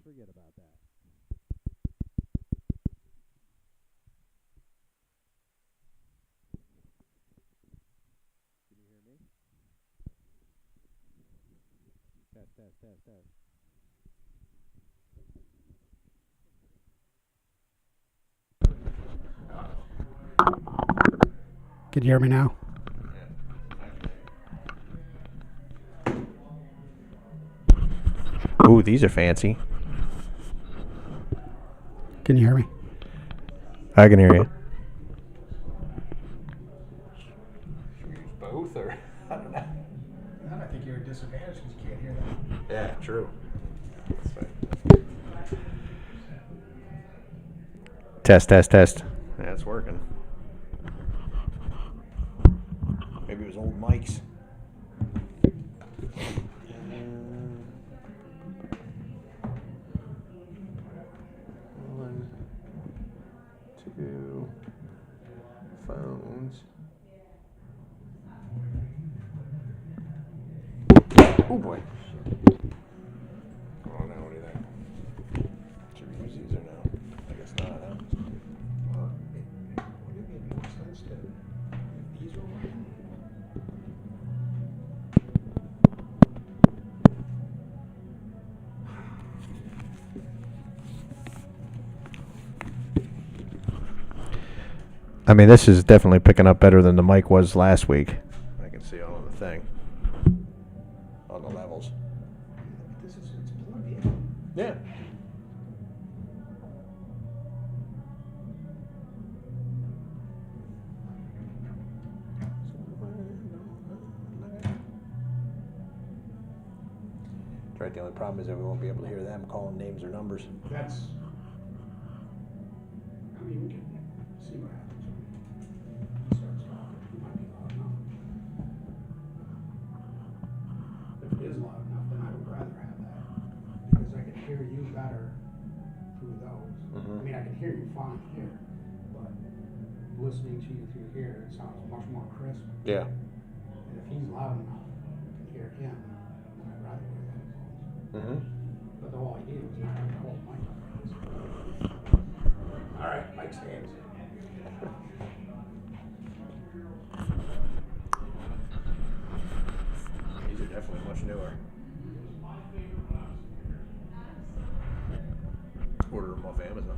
forget about that. Can you hear me? Test, test, test, test. Can you hear me now? Ooh, these are fancy. Can you hear me? I can hear you. Should we use both, or I don't know. Then I think you're at a disadvantage because you can't hear that. Yeah, true. Test, test, test. Yeah, it's working. Maybe it was old Mike's. One, two, phones. Oh boy. Oh no, what do you think? Should we use these or no? I guess not, huh? Well, wouldn't it make more sense to if these were working? I mean, this is definitely picking up better than the mic was last week. I can see all of the thing. On the levels. This is it's plugged in. Yeah. Right, the only problem is that we won't be able to hear them calling names or numbers. That's. I mean, we can see what happens when he starts talking. He might be loud enough. If it is loud enough, then I would rather have that because I can hear you better through those. Mhm. I mean, I can hear you fine here, but listening to you through here, it sounds much more crisp. Yeah. And if he's loud enough, I can hear him, then I'd rather hear that. Mm-hmm. But the whole idea was not to hold Mike up. All right, Mike stands. These are definitely much newer. Order them off Amazon.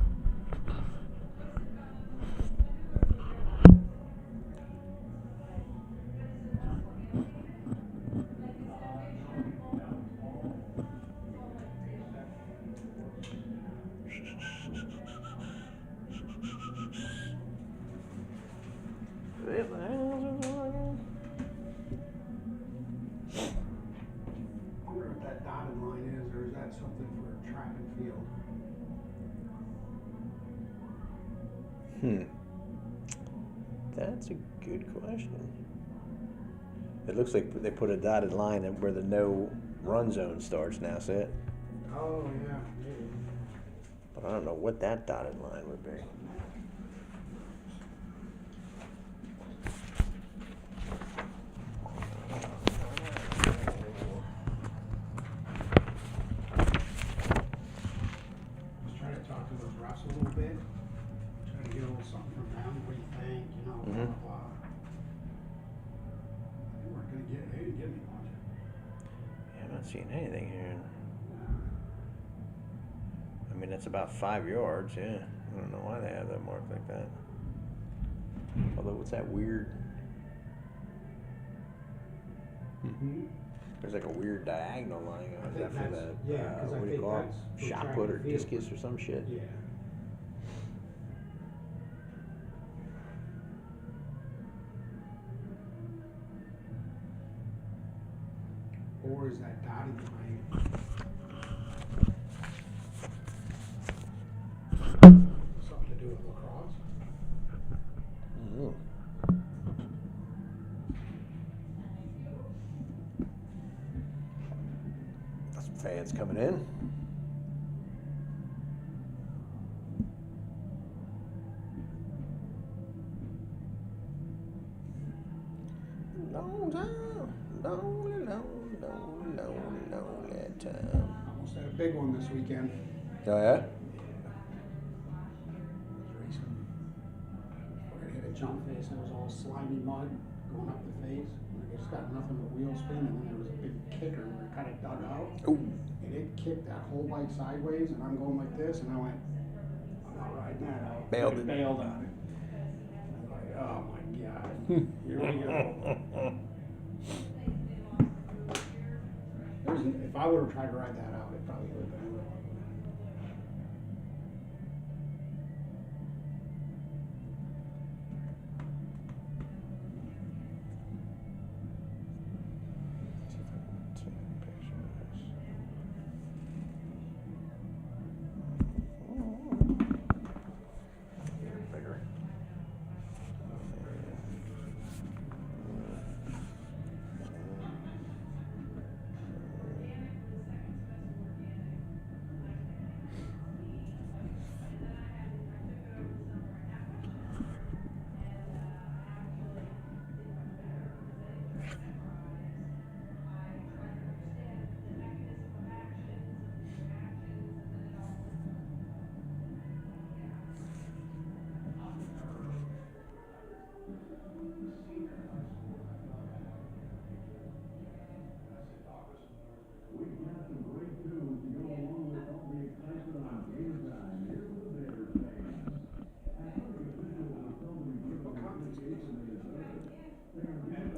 I wonder what that dotted line is, or is that something for track and field? That's a good question. It looks like they put a dotted line where the no run zone starts now, see it? Oh, yeah, maybe. But I don't know what that dotted line would be. Just try to talk to those refs a little bit. Try to get a little something from them. What do you think? You know, blah, blah, blah. They weren't gonna get, they didn't give me much. Yeah, I'm not seeing anything here. I mean, it's about 5 yards, yeah. I don't know why they have that marked like that. Although, what's that weird? Mm-hmm. There's like a weird diagonal line. I Is think that for that's, the, yeah, because I what do you think call it? that's for Shot track put and or field. discus or some shit? Yeah. Or is that dotted line something to do with lacrosse? Mm-hmm. Got some fans coming in. Long time, lonely time. Almost had a big one this weekend. Oh yeah. It was racing. We're gonna hit a jump face and it was all slimy mud going up the face. And I just got nothing but wheel spin, and then there was a big kicker where it kind of dug out. Ooh. And it kicked that whole bike sideways, and I'm going like this, and I went, I'm not riding that out. Bailed I it. bailed on it. I'm like, oh my God, here we go. If I would have tried to ride that out, it probably would have been real. Bigger.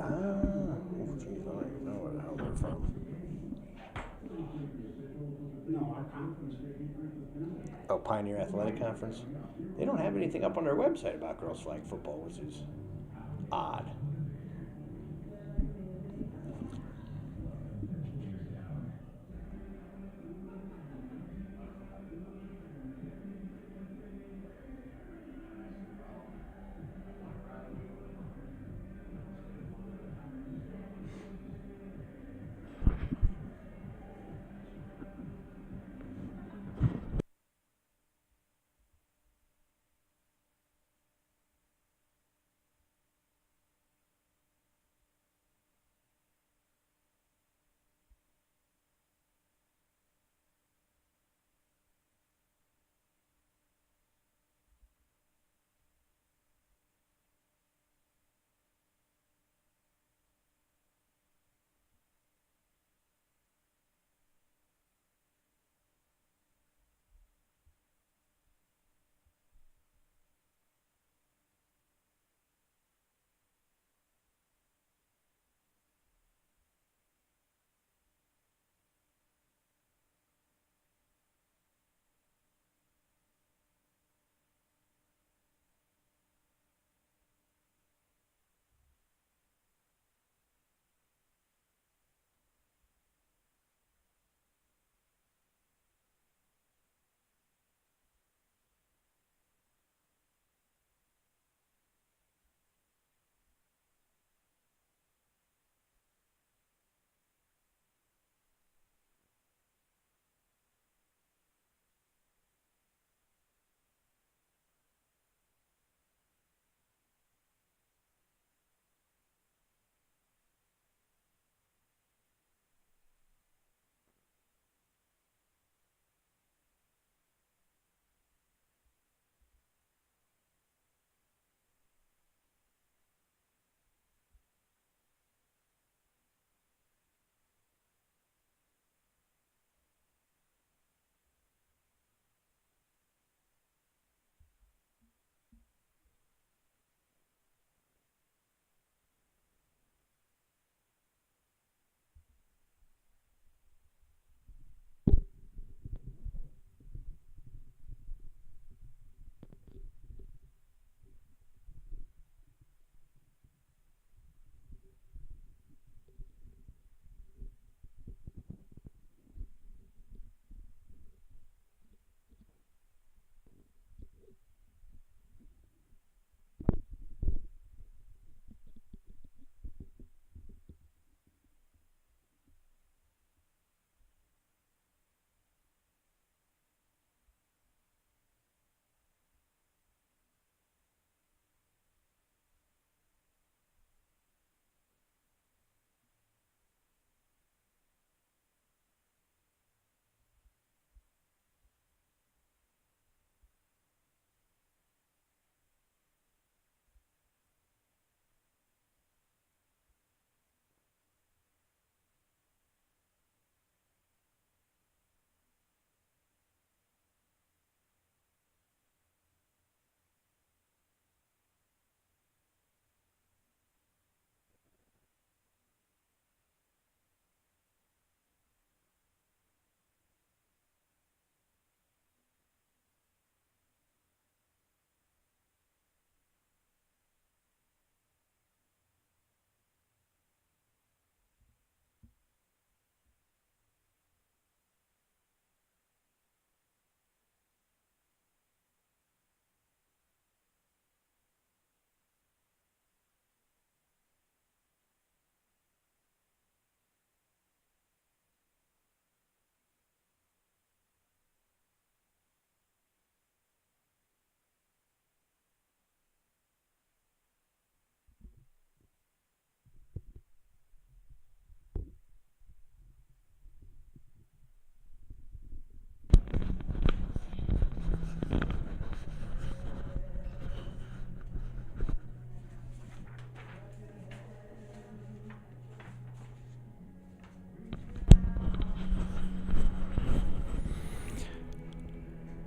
Ah, oh, geez, I don't even know where the hell they're from. No, our conference. Oh, Pioneer Athletic Conference. They don't have anything up on their website about girls flag football, which is odd.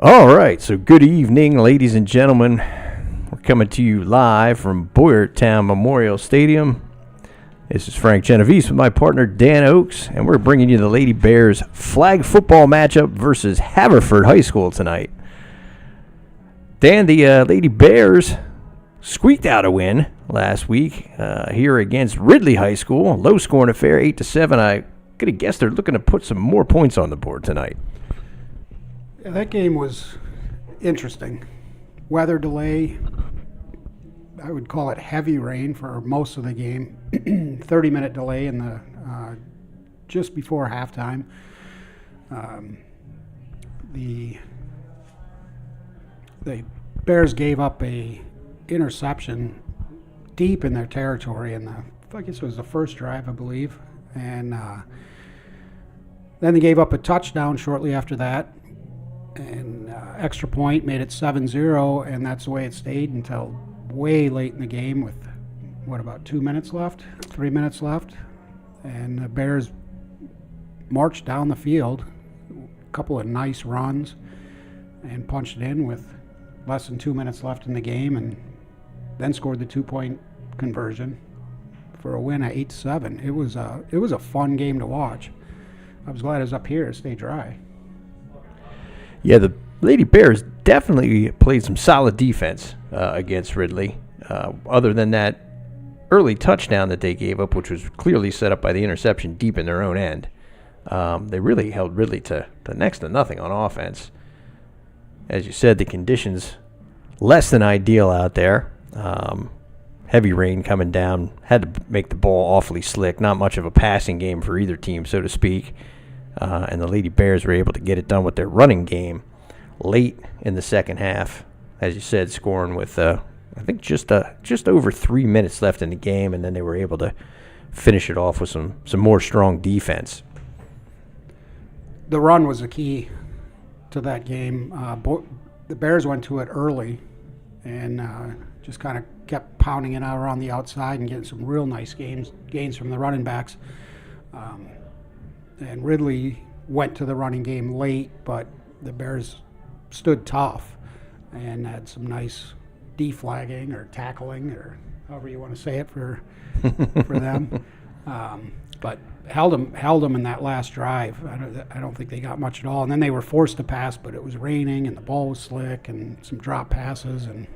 All right, so good evening, ladies and gentlemen. We're coming to you live from Boyertown Memorial Stadium. This is Frank Genovese with my partner Dan Oakes, and we're bringing you the Lady Bears flag football matchup versus Haverford High School tonight. Dan, the Lady Bears squeaked out a win last week here against Ridley High School. Low-scoring affair, 8-7. I could have guessed they're looking to put some more points on the board tonight. Yeah, that game was interesting. Weather delay, I would call it heavy rain for most of the game. 30-minute delay in the just before halftime. The Bears gave up a interception deep in their territory in I guess it was the first drive, I believe, and then they gave up a touchdown shortly after that. And extra point made it 7-0, and that's the way it stayed until way late in the game with, about 2 minutes left, 3 minutes left. And the Bears marched down the field, a couple of nice runs, and punched it in with less than 2 minutes left in the game, and then scored the 2-point conversion for a win at 8-7. It was a fun game to watch. I was glad it was up here to stay dry. Yeah, the Lady Bears definitely played some solid defense against Ridley. Other than that early touchdown that they gave up, which was clearly set up by the interception deep in their own end, they really held Ridley to next to nothing on offense. As you said, the conditions less than ideal out there. Heavy rain coming down, had to make the ball awfully slick. Not much of a passing game for either team, so to speak. And the Lady Bears were able to get it done with their running game late in the second half, as you said, scoring with I think just over 3 minutes left in the game, and then they were able to finish it off with some more strong defense. The run was the key to that game. The Bears went to it early and just kind of kept pounding it out around the outside and getting some real nice gains from the running backs. And Ridley went to the running game late, but the Bears stood tough and had some nice deflagging or tackling, or however you want to say it for them. But held them in that last drive. I don't think they got much at all. And then they were forced to pass, but it was raining and the ball was slick and some drop passes. And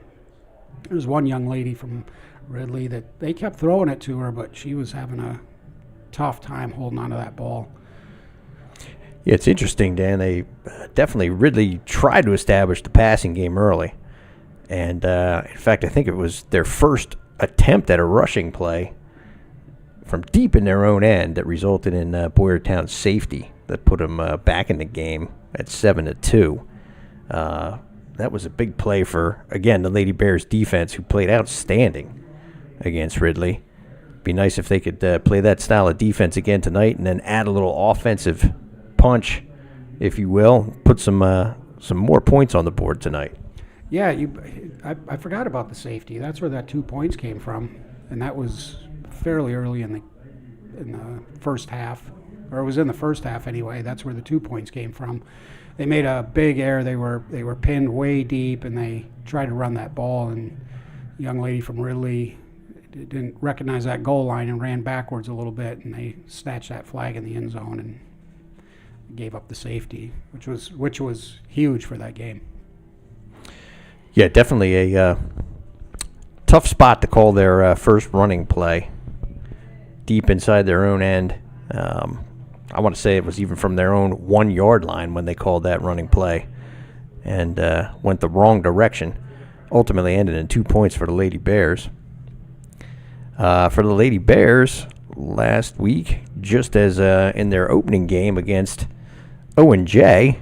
there was one young lady from Ridley that they kept throwing it to her, but she was having a tough time holding onto that ball. Yeah, it's interesting, Dan. They definitely Ridley tried to establish the passing game early. And, in fact, I think it was their first attempt at a rushing play from deep in their own end that resulted in Boyertown's safety that put them back in the game at 7-2. That was a big play for, again, the Lady Bears defense, who played outstanding against Ridley. Be nice if they could play that style of defense again tonight and then add a little offensive punch, if you will, put some more points on the board tonight. Yeah, I forgot about the safety. That's where that 2 points came from, and that was fairly early in the first half, or it was in the first half anyway. That's where the 2 points came from. They made a big error. They were pinned way deep, and they tried to run that ball, and the young lady from Ridley didn't recognize that goal line and ran backwards a little bit, and they snatched that flag in the end zone and gave up the safety, which was huge for that game. Yeah, definitely a tough spot to call their first running play, deep inside their own end. I want to say it was even from their own 1 yard line when they called that running play, and went the wrong direction. Ultimately ended in 2 points for the Lady Bears. For the Lady Bears, last week, just as in their opening game against Owen J,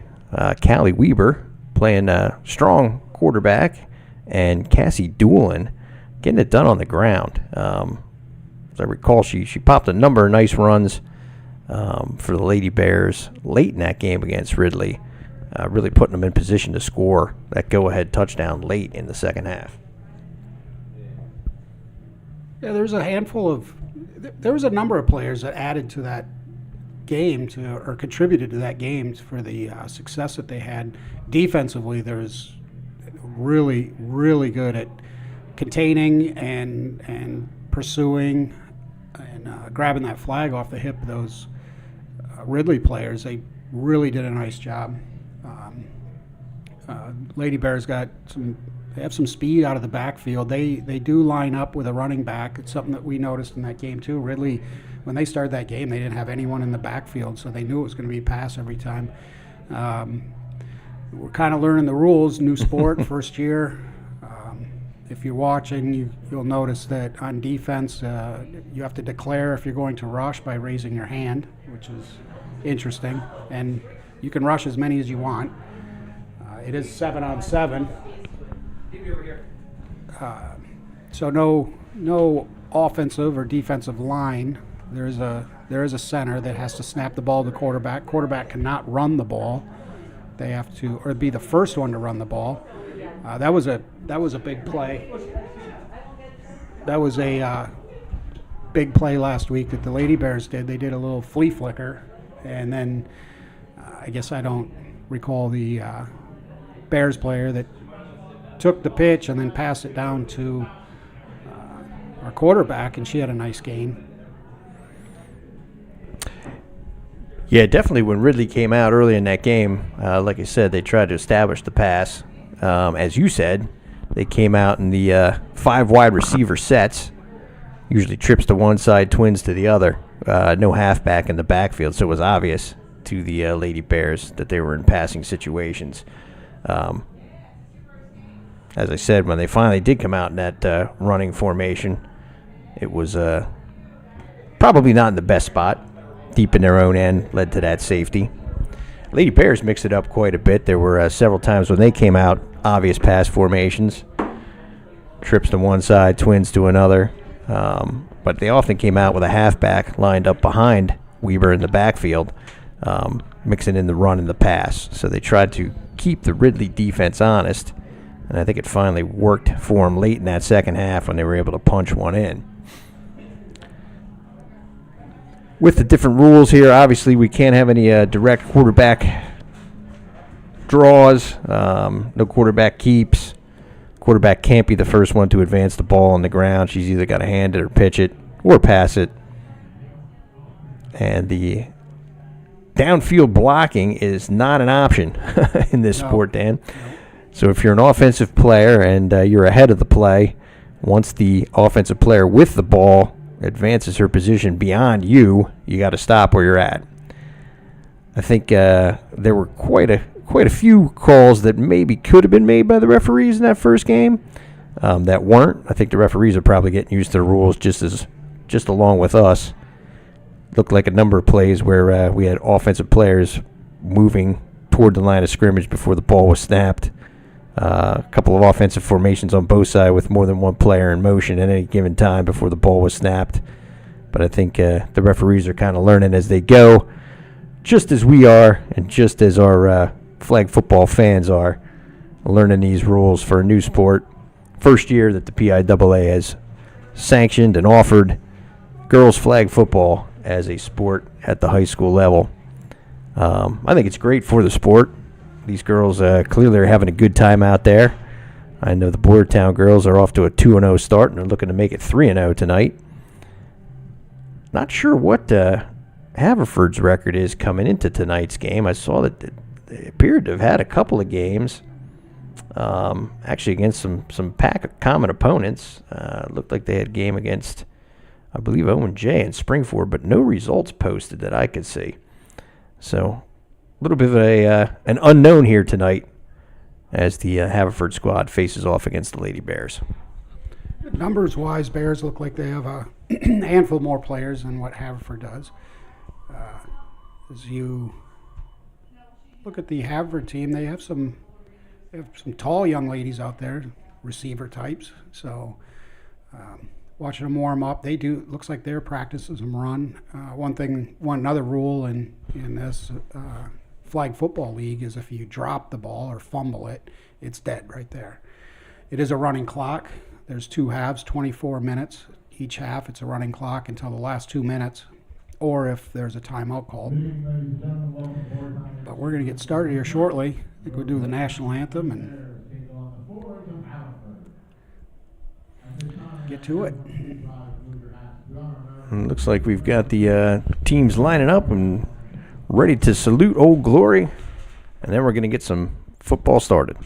Callie Weber playing a strong quarterback, and Cassie Doolin getting it done on the ground. As I recall, she popped a number of nice runs for the Lady Bears late in that game against Ridley, really putting them in position to score that go-ahead touchdown late in the second half. Yeah, there was a number of players that added to game or contributed to that game for the success that they had. Defensively, there's really, really good at containing and pursuing and grabbing that flag off the hip of those Ridley players. They really did a nice job. Lady Bears they have some speed out of the backfield. They do line up with a running back. It's something that we noticed in that game too. Ridley, when they started that game, they didn't have anyone in the backfield, so they knew it was going to be pass every time. We're kind of learning the rules, new sport, first year. If you're watching, you'll notice that on defense, you have to declare if you're going to rush by raising your hand, which is interesting. And you can rush as many as you want. It is 7-on-7. So no offensive or defensive line. There is a center that has to snap the ball to the quarterback. Quarterback cannot run the ball. They have to, or be the first one to run the ball. That was a big play. That was a big play last week that the Lady Bears did. They did a little flea flicker, and then I guess I don't recall the Bears player that took the pitch and then passed it down to our quarterback, and she had a nice gain. Yeah, definitely when Ridley came out early in that game, like I said, they tried to establish the pass. As you said, they came out in the 5 wide receiver sets, usually trips to one side, twins to the other. No halfback in the backfield, so it was obvious to the Lady Bears that they were in passing situations. As I said, when they finally did come out in that running formation, it was probably not in the best spot. Deep in their own end, led to that safety. Lady Bears mixed it up quite a bit. There were several times when they came out, obvious pass formations, trips to one side, twins to another. But they often came out with a halfback lined up behind Weber in the backfield, mixing in the run and the pass. So they tried to keep the Ridley defense honest, and I think it finally worked for them late in that second half when they were able to punch one in. With the different rules here, obviously we can't have any direct quarterback draws, no quarterback keeps. Quarterback can't be the first one to advance the ball on the ground. She's either got to hand it or pitch it or pass it. And the downfield blocking is not an option in this sport, Dan. No. So if you're an offensive player and you're ahead of the play, once the offensive player with the ball advances her position beyond you, you got to stop where you're at. I think there were quite a few calls that maybe could have been made by the referees in that first game that weren't. I think the referees are probably getting used to the rules just along with us. Looked like a number of plays where we had offensive players moving toward the line of scrimmage before the ball was snapped. A couple of offensive formations on both sides with more than one player in motion at any given time before the ball was snapped. But I think the referees are kind of learning as they go, just as we are and just as our flag football fans are, learning these rules for a new sport. First year that the PIAA has sanctioned and offered girls flag football as a sport at the high school level. I think it's great for the sport. These girls clearly are having a good time out there. I know the Boyertown girls are off to a 2-0 start, and they're looking to make it 3-0 tonight. Not sure what Haverford's record is coming into tonight's game. I saw that they appeared to have had a couple of games, actually against some pack of common opponents. Looked like they had a game against, I believe, Owen J. in Springford, but no results posted that I could see. So a little bit of an unknown here tonight as the Haverford squad faces off against the Lady Bears. Numbers-wise, Bears look like they have a handful more players than what Haverford does. As you look at the Haverford team, they have some tall young ladies out there, receiver types. So watching them warm up, looks like their practices them run. Another rule in this flag football league is if you drop the ball or fumble it, it's dead right there. It is a running clock. There's 2 halves, 24 minutes. Each half, it's a running clock until the last 2 minutes. or if there's a timeout called. But we're going to get started here shortly. I think we'll do the national anthem and get to it. And looks like we've got the teams lining up and ready to salute Old Glory. And then we're going to get some football started.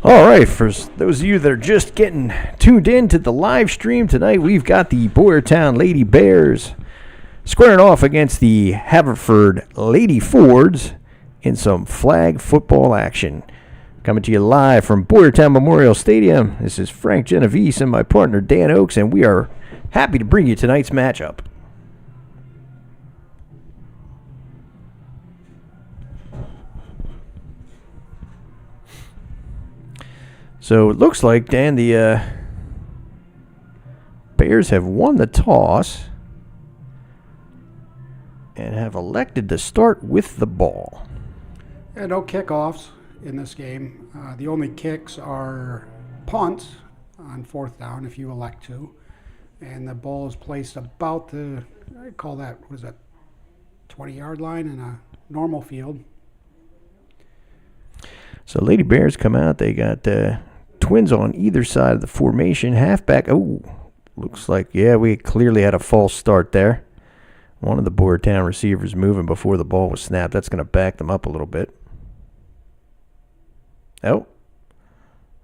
All right, for those of you that are just getting tuned in to the live stream tonight, we've got the Boyertown Lady Bears squaring off against the Haverford Lady Fords in some flag football action. Coming to you live from Boyertown Memorial Stadium, this is Frank Genovese and my partner Dan Oakes, and we are happy to bring you tonight's matchup. So it looks like, Dan, the Bears have won the toss and have elected to start with the ball. Yeah, no kickoffs in this game. The only kicks are punts on fourth down if you elect to. And the ball is placed about the, I call that, what is that, 20-yard line in a normal field. So Lady Bears come out. They got twins on either side of the formation. Halfback, looks like, yeah, we clearly had a false start there. One of the Boyertown receivers moving before the ball was snapped. That's going to back them up a little bit. Oh,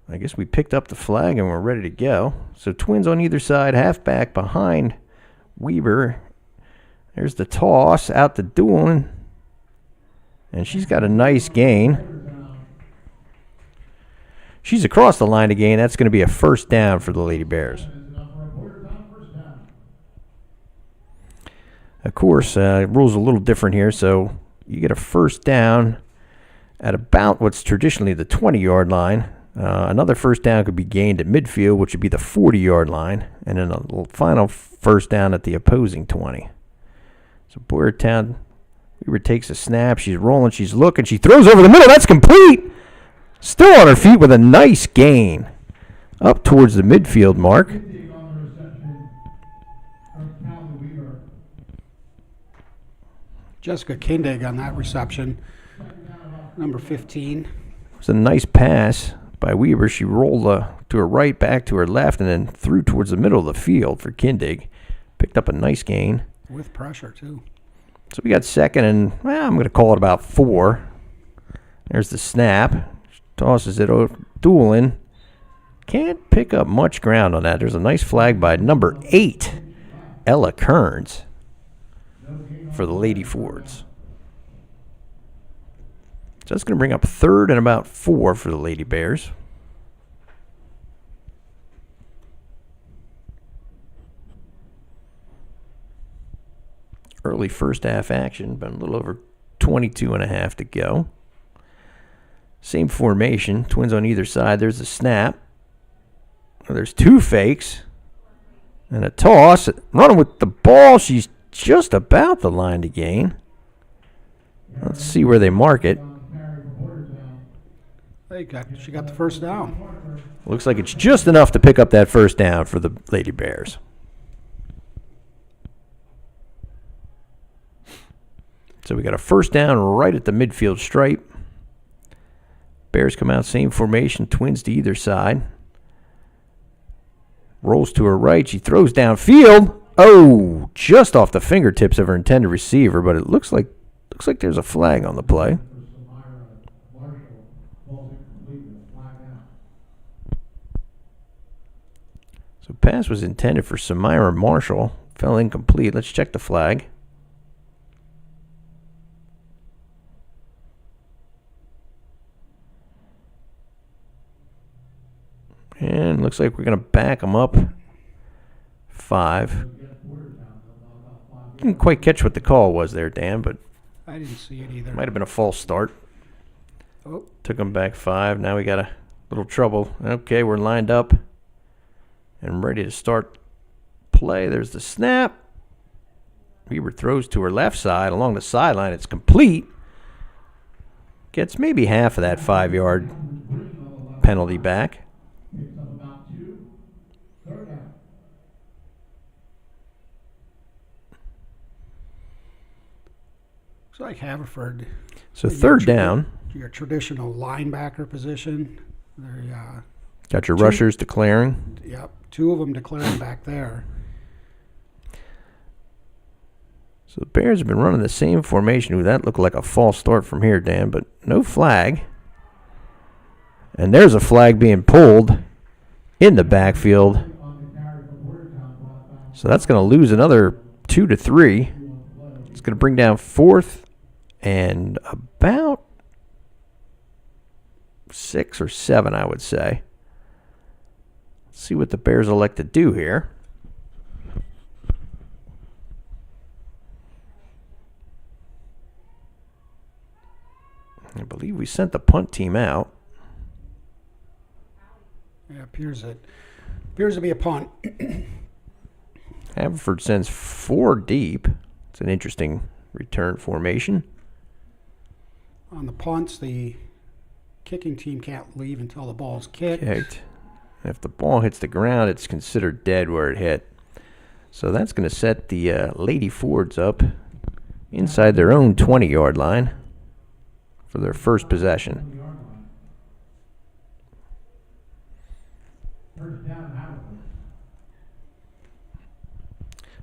I guess we picked up the flag and we're ready to go. So twins on either side, halfback behind Weber. There's the toss out to Doolin. And she's got a nice gain. She's across the line to gain. That's going to be a first down for the Lady Bears. Of course, rules are a little different here, so you get a first down at about what's traditionally the 20-yard line. Another first down could be gained at midfield, which would be the 40-yard line, and then a final first down at the opposing 20. So Boyertown, Weaver takes a snap. She's rolling. She's looking. She throws over the middle. That's complete. Still on her feet with a nice gain up towards the midfield mark. Jessica Kindig on that reception, number 15. It was a nice pass by Weaver. She rolled to her right, back to her left, and then threw towards the middle of the field for Kindig. Picked up a nice gain. With pressure, too. So we got second and, I'm going to call it about 4. There's the snap. Tosses it over. Doolin can't pick up much ground on that. There's a nice flag by number 8, Ella Kearns, for the Lady Fords. So that's going to bring up third and about 4 for the Lady Bears. Early first half action, but a little over 22 and a half to go. Same formation, twins on either side. There's a snap. There's 2 fakes and a toss. Running with the ball, she's just about the line to gain. Let's see where they mark it. She got the first down. Looks like it's just enough to pick up that first down for the Lady Bears. So we got a first down right at the midfield stripe. Bears come out, same formation, twins to either side. Rolls to her right. She throws downfield. Oh, just off the fingertips of her intended receiver, but it looks like there's a flag on the play. So pass was intended for Samira Marshall. Fell incomplete. Let's check the flag. And looks like we're going to back them up 5. Didn't quite catch what the call was there, Dan, but I didn't see it either. might have been a false start. Oh, Took them back 5. Now we got a little trouble. Okay, we're lined up and ready to start play. There's the snap. Weaver throws to her left side along the sideline. It's complete. Gets maybe half of that 5-yard penalty back. looks like Haverford. So third down. Your traditional linebacker position. Got your rushers declaring. Yep, 2 of them declaring back there. So the Bears have been running the same formation. Ooh, that looked like a false start from here, Dan, but no flag. And there's a flag being pulled in the backfield. So that's going to lose another 2 to 3. It's going to bring down 4th and about 6 or 7, I would say. Let's see what the Bears elect to do here. I believe we sent the punt team out. Yeah, appears to be a punt. Haverford sends 4 deep. It's an interesting return formation. On the punts, the kicking team can't leave until the ball's kicked. If the ball hits the ground, it's considered dead where it hit. So that's going to set the Lady Fords up inside their own 20-yard line for their first possession.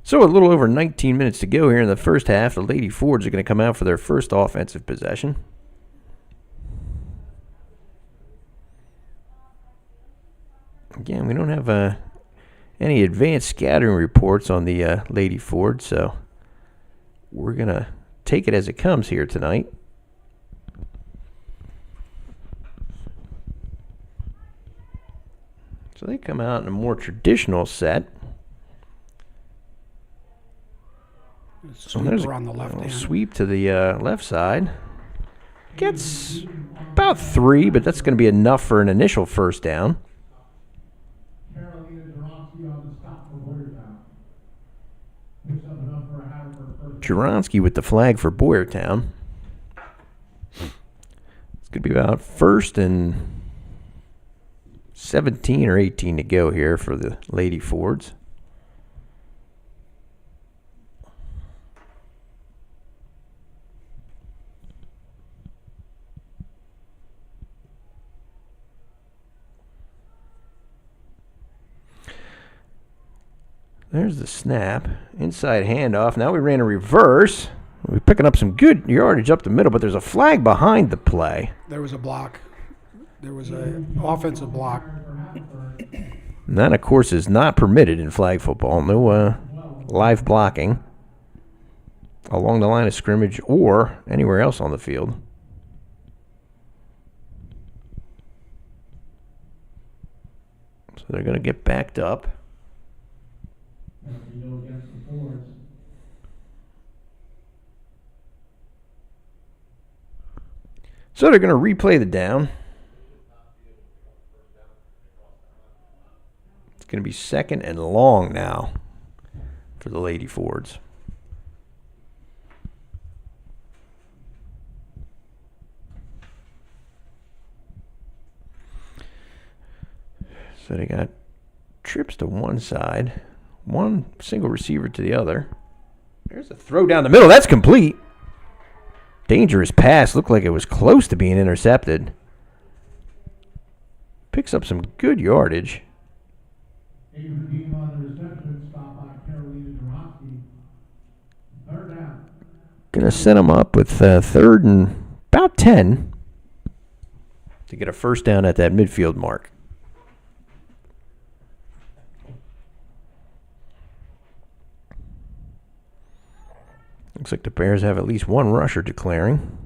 So a little over 19 minutes to go here in the first half. The Lady Fords are going to come out for their first offensive possession. Again, we don't have any advanced scattering reports on the Lady Ford, so we're going to take it as it comes here tonight. So they come out in a more traditional set. So there's on the left hand. Sweep to the left side. Gets about 3, but that's going to be enough for an initial first down. Juronsky with the flag for Boyertown. It's going to be about 1st and 17 or 18 to go here for the Lady Fords. There's the snap. Inside handoff. Now we ran a reverse. We're picking up some good yardage up the middle, but there's a flag behind the play. There was a block. There was an offensive block. And that, of course, is not permitted in flag football. No live blocking along the line of scrimmage or anywhere else on the field. So they're going to get backed up. So they're going to replay the down. It's going to be 2nd and long now for the Lady Fords. So they got trips to one side, one single receiver to the other. There's a throw down the middle. That's complete. Dangerous pass. Looked like it was close to being intercepted. Picks up some good yardage. Gonna set him up with third and about 10 to get a first down at that midfield mark. Looks like the Bears have at least one rusher declaring.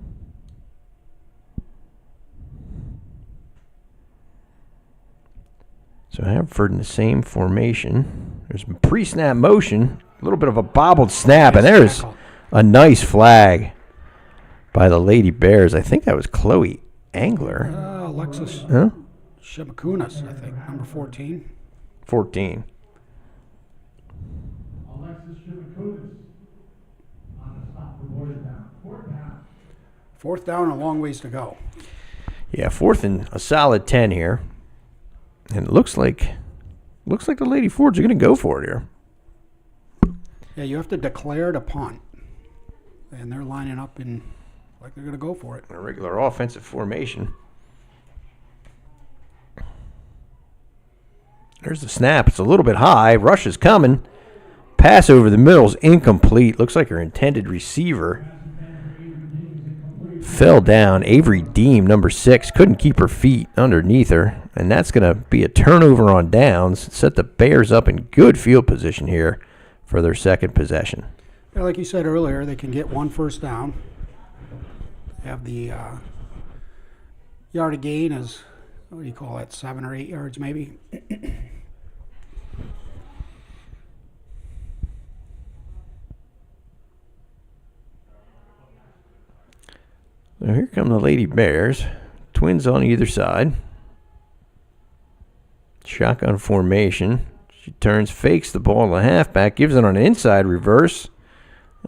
So Haverford in the same formation. There's some pre-snap motion, a little bit of a bobbled snap, and there's a nice flag by the Lady Bears. I think that was Chloe Angler. Alexis Shimakunas, I think, number 14. 14. Alexis Shimakunas on the stop for boarded down. Fourth down, a long ways to go. Yeah, fourth and a solid 10 here. And it looks like the Lady Fords are going to go for it here. Yeah, you have to declare to punt. And they're lining up in like they're going to go for it. A regular offensive formation. There's the snap. It's a little bit high. Rush is coming. Pass over the middle is incomplete. Looks like her intended receiver fell down. Avery Deem, number 6, couldn't keep her feet underneath her. And that's going to be a turnover on downs. Set the Bears up in good field position here for their second possession. Yeah, like you said earlier, they can get one first down. Have the yard of gain is, what do you call that, 7 or 8 yards maybe? So here come the Lady Bears. Twins on either side. Shotgun formation. She turns, fakes the ball to the halfback, gives it on an inside reverse,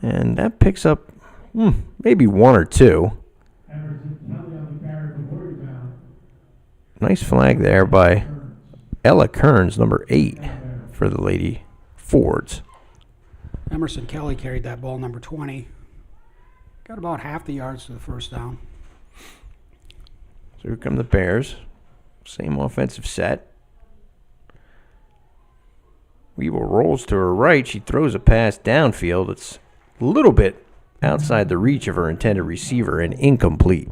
and that picks up maybe 1 or 2. Nice flag there by Ella Kearns, number 8, for the Lady Fords. Emerson Kelly carried that ball, number 20. Got about half the yards to the first down. So here come the Bears. Same offensive set. Weevil rolls to her right. She throws a pass downfield. It's a little bit outside the reach of her intended receiver and incomplete.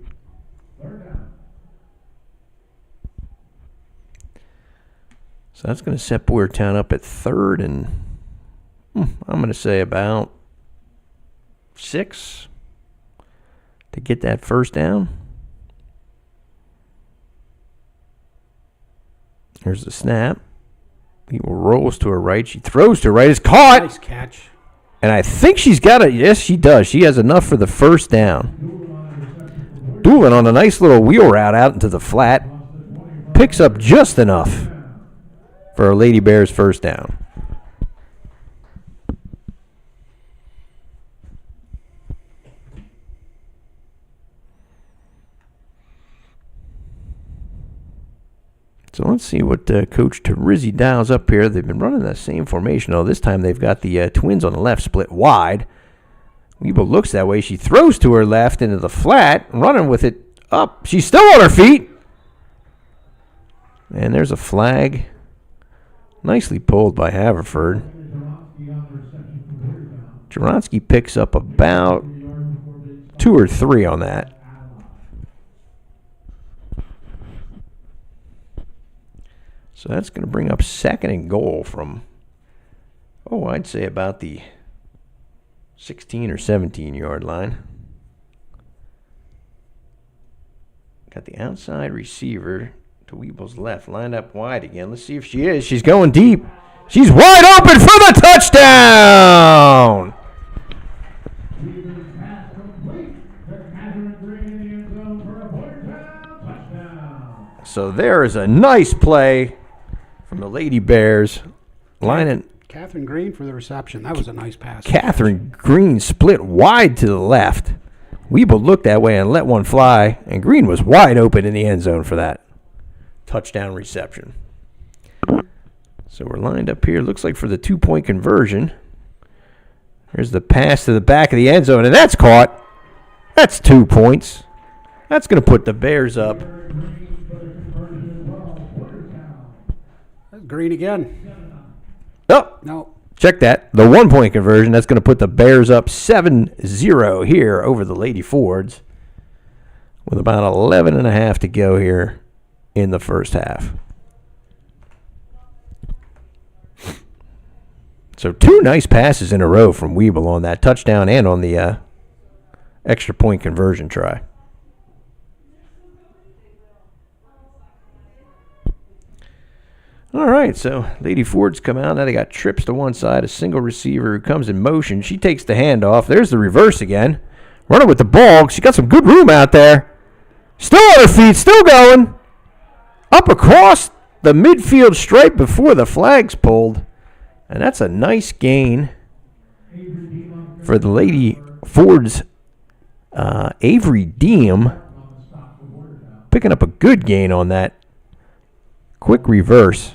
So that's going to set Boyertown up at third and I'm going to say about 6 to get that first down. Here's the snap. He rolls to her right. She throws to her right. It's caught. Nice catch. And I think she's got it. Yes, she does. She has enough for the first down. Doolin on a nice little wheel route out into the flat. Picks up just enough for our Lady Bears first down. So let's see what Coach Terrizzi dials up here. They've been running that same formation. Oh, this time they've got the Twins on the left split wide. Weeble looks that way. She throws to her left into the flat, running with it up. She's still on her feet. And there's a flag. Nicely pulled by Haverford. Jaronsky picks up about 2 or 3 on that. So that's going to bring up second and goal from, I'd say about the 16 or 17 yard line. Got the outside receiver to Weeble's left, lined up wide again. Let's see if she is. She's going deep. She's wide open for the touchdown! So there is a nice play from the Lady Bears. Lining. Catherine Green for the reception. That was a nice pass. Catherine Green split wide to the left. Weeble looked that way and let one fly, and Green was wide open in the end zone for that touchdown reception. So we're lined up here. Looks like for the 2-point conversion. There's the pass to the back of the end zone, and that's caught. That's 2 points. That's going to put the Bears up. That's green again. Oh, No. check that. The 1-point conversion. That's going to put the Bears up 7-0 here over the Lady Fords with about 11 and a half to go here in the first half. So 2 nice passes in a row from Weeble on that touchdown and on the extra point conversion try. All right, so Lady Ford's come out. Now they got trips to one side, a single receiver who comes in motion. She takes the handoff. There's the reverse again. Running with the ball. She got some good room out there. Still on her feet, still going. Up across the midfield stripe before the flag's pulled. And that's a nice gain for the Lady Fords. Avery Diem picking up a good gain on that quick reverse.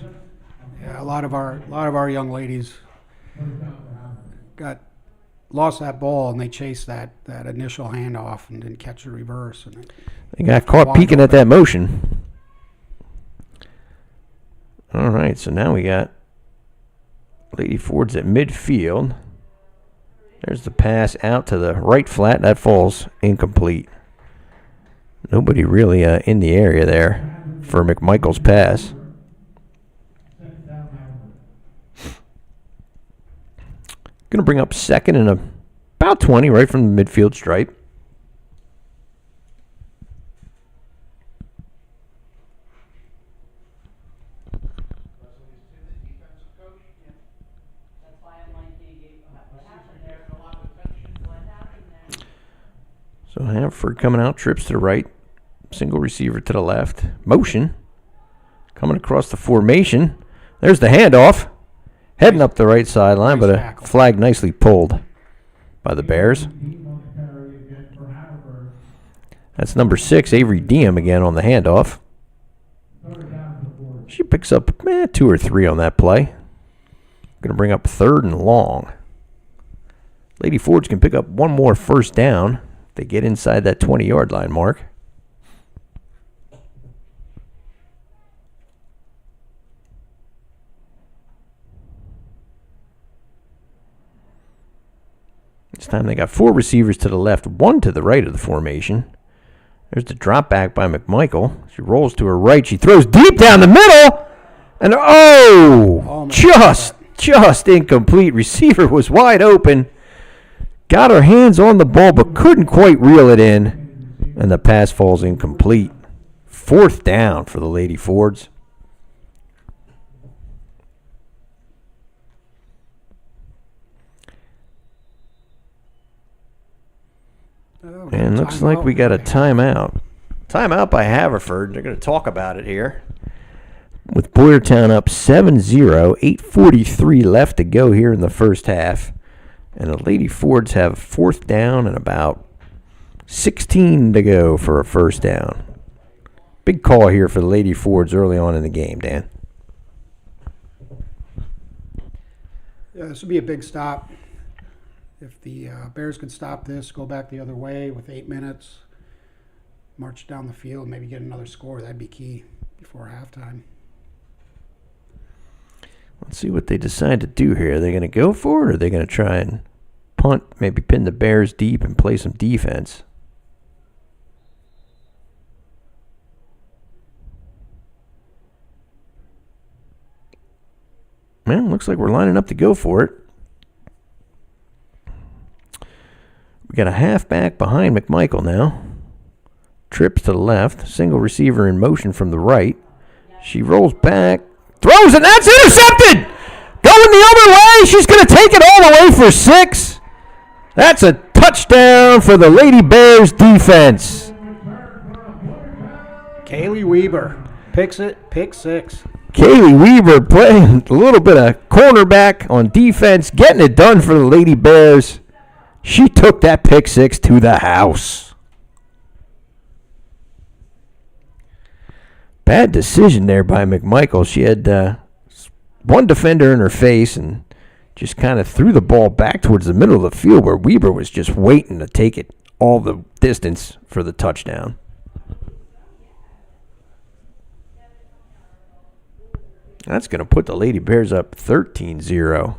Yeah, a lot of our young ladies lost that ball and they chased that initial handoff and didn't catch the reverse. And they got caught peeking at that motion. All right, so now we got Lady Ford's at midfield. There's the pass out to the right flat. That falls incomplete. Nobody really in the area there for McMichael's pass. Going to bring up second and about 20 right from the midfield stripe. So Haverford coming out, trips to the right, single receiver to the left. Motion, coming across the formation. There's the handoff, heading up the right sideline, but a flag nicely pulled by the Bears. That's number 6, Avery Diem again on the handoff. She picks up 2 or 3 on that play. Going to bring up 3rd and long. Lady Fords can pick up one more first down. They get inside that 20-yard line mark. This time they got 4 receivers to the left, 1 to the right of the formation. There's the drop back by McMichael. She rolls to her right. She throws deep down the middle. And just incomplete. Receiver was wide open. Got her hands on the ball, but couldn't quite reel it in. And the pass falls incomplete. 4th down for the Lady Fords. And looks like we got a timeout. Timeout by Haverford. They're going to talk about it here. With Boyertown up 7-0, 8:43 left to go here in the first half. And the Lady Fords have 4th down and about 16 to go for a first down. Big call here for the Lady Fords early on in the game, Dan. Yeah, this would be a big stop. If the Bears can stop this, go back the other way with 8 minutes, march down the field, maybe get another score, that'd be key before halftime. Let's see what they decide to do here. Are they going to go for it, or are they going to try and punt, maybe pin the Bears deep and play some defense? Man, looks like we're lining up to go for it. We got a halfback behind McMichael now. Trips to the left. Single receiver in motion from the right. She rolls back. Throws, and that's intercepted! Going the other way. She's going to take it all the way for 6. That's a touchdown for the Lady Bears defense. Kaylee Weber picks it, pick 6. Kaylee Weber playing a little bit of cornerback on defense, getting it done for the Lady Bears. She took that pick 6 to the house. Bad decision there by McMichael. She had one defender in her face and just kind of threw the ball back towards the middle of the field where Weber was just waiting to take it all the distance for the touchdown. That's going to put the Lady Bears up 13-0.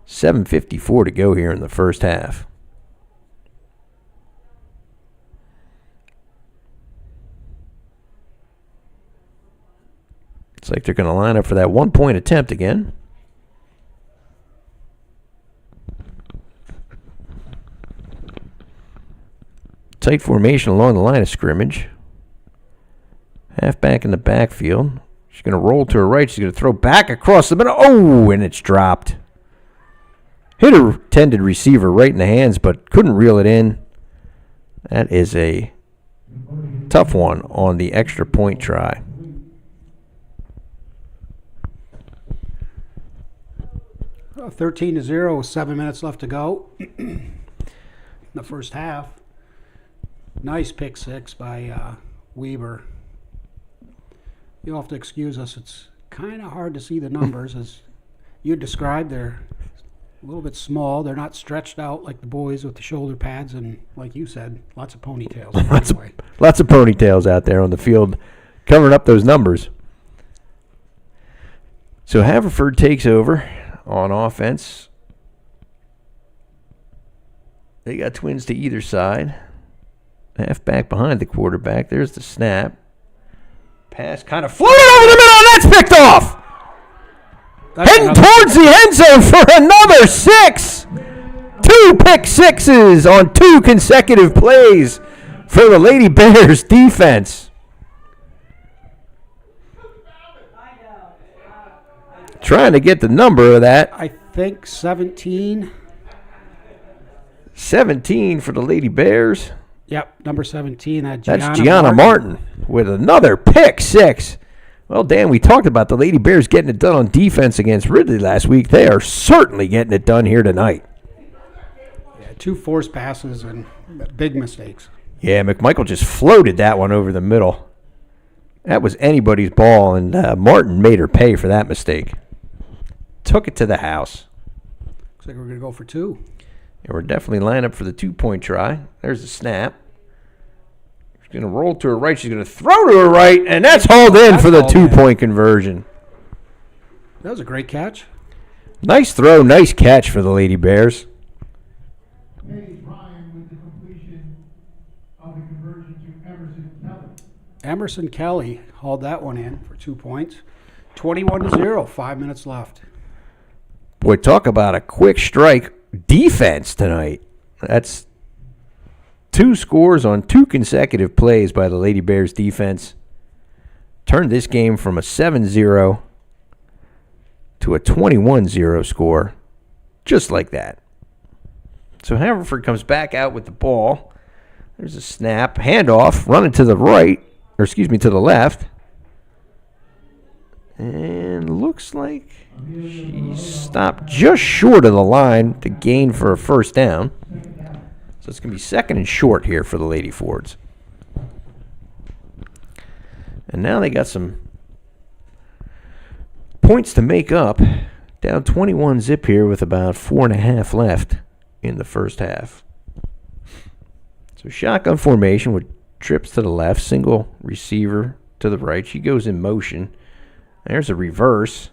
7:54 to go here in the first half. It's like they're going to line up for that 1-point attempt again. Tight formation along the line of scrimmage. Halfback in the backfield. She's going to roll to her right. She's going to throw back across the middle. Oh, and it's dropped. Hit her intended receiver right in the hands, but couldn't reel it in. That is a tough one on the extra point try. 13-0 with 7 minutes left to go in the first half. Nice pick six by Weber. You'll have to excuse us. It's kind of hard to see the numbers. As you described, they're a little bit small. They're not stretched out like the boys with the shoulder pads, and like you said, lots of ponytails. Lots of ponytails out there on the field covering up those numbers. So Haverford takes over on offense. They got twins to either side. Halfback behind the quarterback. There's the snap. Pass kind of floated over the middle, and that's picked off. Heading towards the end zone for another 6. 2 pick sixes on 2 consecutive plays for the Lady Bears defense. Trying to get the number of that. I think 17. 17 for the Lady Bears. Yep, number 17. That's Gianna Martin with another pick six. Well, Dan, we talked about the Lady Bears getting it done on defense against Ridley last week. They are certainly getting it done here tonight. Yeah, 2 forced passes and big mistakes. Yeah, McMichael just floated that one over the middle. That was anybody's ball, and Martin made her pay for that mistake. Took it to the house. Looks like we're going to go for 2. And we're definitely lining up for the 2-point try. There's the snap. She's going to roll to her right. She's going to throw to her right, and that's hauled in for the 2-point conversion. That was a great catch. Nice throw, nice catch for the Lady Bears. Paige Ryan with the completion of the conversion to Emerson Kelly. Emerson Kelly hauled that one in for 2 points. 21-0, 5 minutes left. Boy, talk about a quick strike defense tonight. That's 2 scores on 2 consecutive plays by the Lady Bears defense. Turned this game from a 7-0 to a 21-0 score. Just like that. So Haverford comes back out with the ball. There's a snap, handoff, running to the right, or excuse me, to the left. And looks like she stopped just short of the line to gain for a first down. So it's going to be 2nd and short here for the Lady Fords. And now they got some points to make up. Down 21-0 here with about 4.5 left in the first half. So shotgun formation with trips to the left, single receiver to the right. She goes in motion. There's a reverse,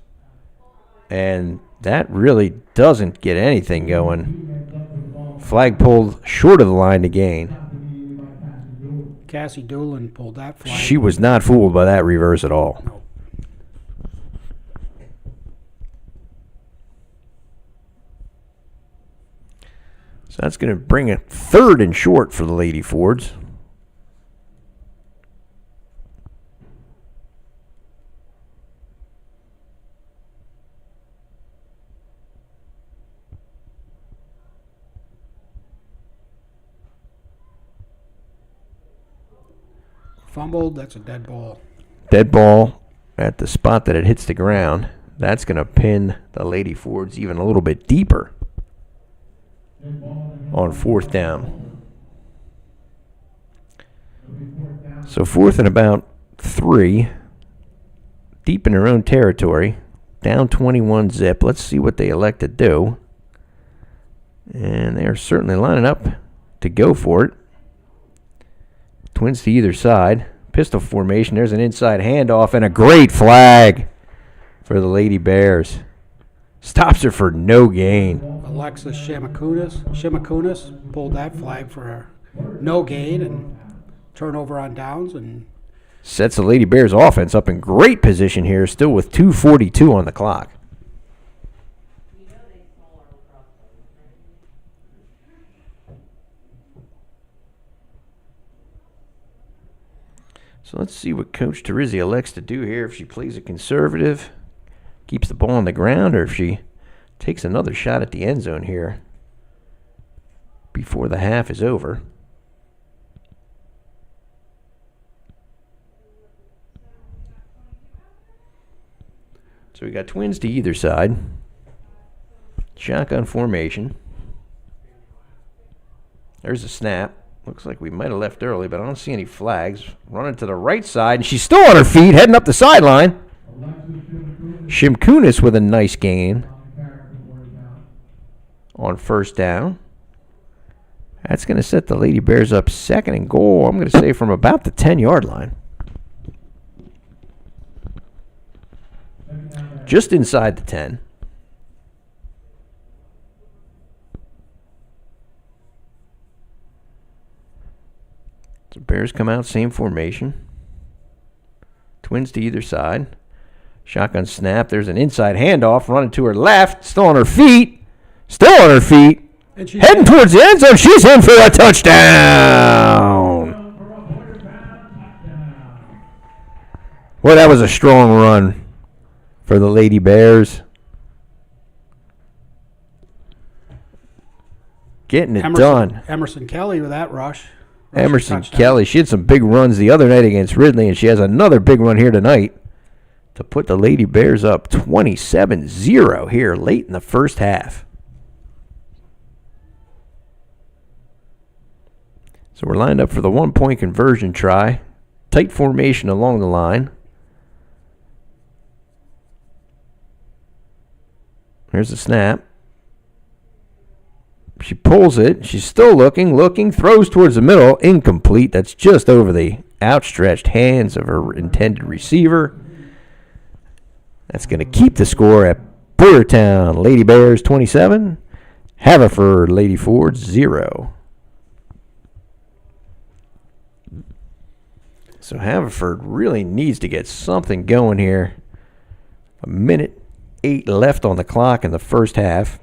and that really doesn't get anything going. Flag pulled short of the line to gain. Cassie Doolin pulled that flag. She was not fooled by that reverse at all. No. So that's going to bring it 3rd and short for the Lady Fords. Fumbled, that's a dead ball. Dead ball at the spot that it hits the ground. That's going to pin the Lady Fords even a little bit deeper on 4th down. So 4th and about 3, deep in their own territory. Down 21 zip. Let's see what they elect to do. And they're certainly lining up to go for it. Twins to either side. Pistol formation. There's an inside handoff and a great flag for the Lady Bears. Stops her for no gain. Alexis Shimakunis pulled that flag for a no gain and turnover on downs, and Sets the Lady Bears offense up in great position here, still with 2:42 on the clock. So let's see what Coach Terizzi elects to do here. If she plays a conservative, keeps the ball on the ground, or if she takes another shot at the end zone here before the half is over. So we got Twins to either side. Shotgun formation. There's a snap. Looks like we might have left early, but I don't see any flags. Running to the right side, and she's still on her feet, heading up the sideline. Shimkunis with a nice gain on first down. That's going to set the Lady Bears up second and goal, I'm going to say from about the 10-yard line. Just inside the 10. So Bears come out, same formation. Twins to either side. Shotgun snap. There's an inside handoff. Running to her left. Still on her feet. Still on her feet. Heading towards the end zone. She's in for a touchdown. Well, that was a strong run for the Lady Bears. Getting it done. Emerson Kelly with that rush. Emerson Kelly. She had some big runs the other night against Ridley, and she has another big run here tonight to put the Lady Bears up 27-0 here late in the first half. So we're lined up for the one-point conversion try. Tight formation along the line. Here's the snap. She pulls it. She's still looking, throws towards the middle. Incomplete. That's just over the outstretched hands of her intended receiver. That's going to keep the score at Boyertown Lady Bears 27, Haverford Lady Fords 0. So Haverford really needs to get something going here. 1:08 left on the clock in the first half.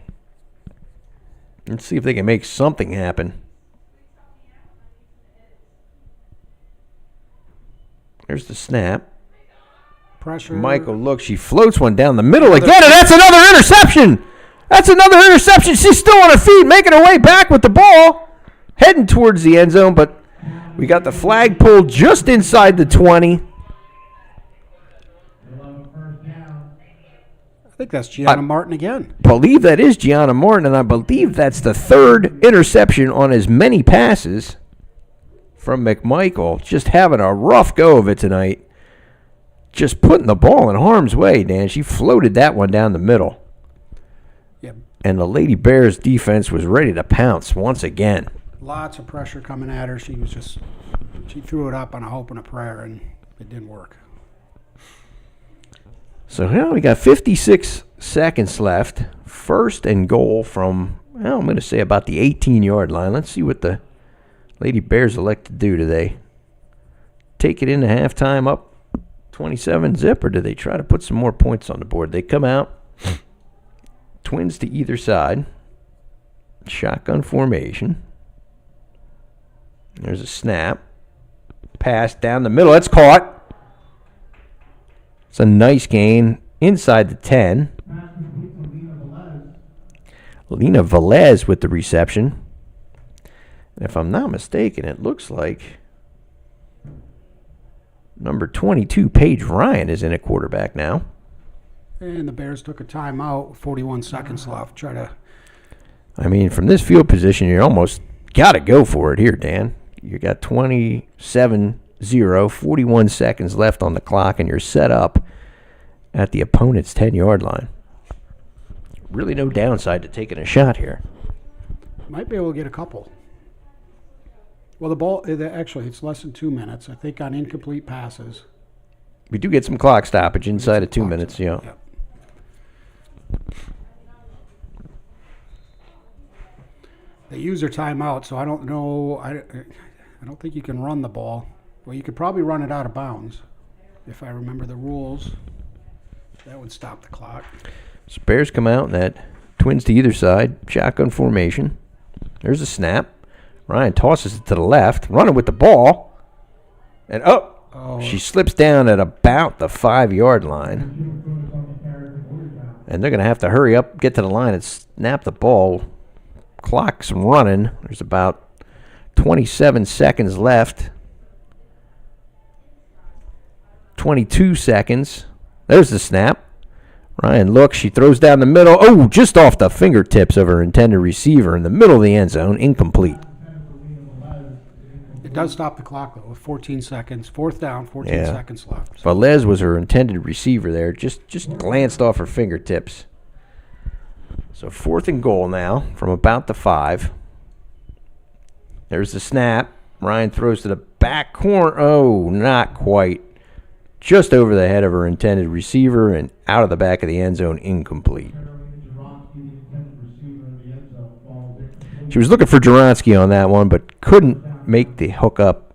Let's see if they can make something happen. There's the snap. Pressure. Michael, look, she floats one down the middle again, and that's another interception. That's another interception. She's still on her feet, making her way back with the ball, heading towards the end zone, but we got the flag pulled just inside the 20. I think that's Gianna Martin again. Believe that is Gianna Martin, and I believe that's the third interception on as many passes from McMichael. Just having a rough go of it tonight. Just putting the ball in harm's way, Dan. She floated that one down the middle. Yep. And the Lady Bears defense was ready to pounce once again. Lots of pressure coming at her. She threw it up on a hope and a prayer, and it didn't work. So now we got 56 seconds left. First and goal from, well, I'm going to say about the 18-yard line. Let's see what the Lady Bears elect to do today. Take it into halftime up 27-zip, or do they try to put some more points on the board? They come out. Twins to either side. Shotgun formation. There's a snap. Pass down the middle. That's caught. It's a nice gain inside the 10. Lena Velez with the reception. And if I'm not mistaken, it looks like number 22, Paige Ryan, is in at quarterback now. And the Bears took a timeout, 41 seconds left. I mean, from this field position, you almost got to go for it here, Dan. You got 27-0, 41 seconds left on the clock, and you're set up. at the opponent's 10-yard line. Really no downside to taking a shot here. Might be able to get a couple. Well, actually, it's less than 2 minutes. I think on incomplete passes. We do get some clock stoppage inside of 2 minutes, yeah. Yep. They use their timeout, so I don't know. I don't think you can run the ball. Well, you could probably run it out of bounds, if I remember the rules. That would stop the clock. So Bears come out in that twins to either side, shotgun formation. There's a snap. Ryan tosses it to the left, running with the ball. And she slips down at about the 5-yard line. And they're going to have to hurry up, get to the line, and snap the ball. Clock's running. There's about 27 seconds left. 22 seconds. There's the snap. Ryan looks. She throws down the middle. Oh, just off the fingertips of her intended receiver in the middle of the end zone. Incomplete. It does stop the clock, though, with 14 seconds. Fourth down, 14 seconds left. Velez was her intended receiver there. Just glanced off her fingertips. So 4th and goal now from about the 5. There's the snap. Ryan throws to the back corner. Oh, not quite. Just over the head of her intended receiver and out of the back of the end zone, incomplete. She was looking for Joronsky on that one, but couldn't make the hook up.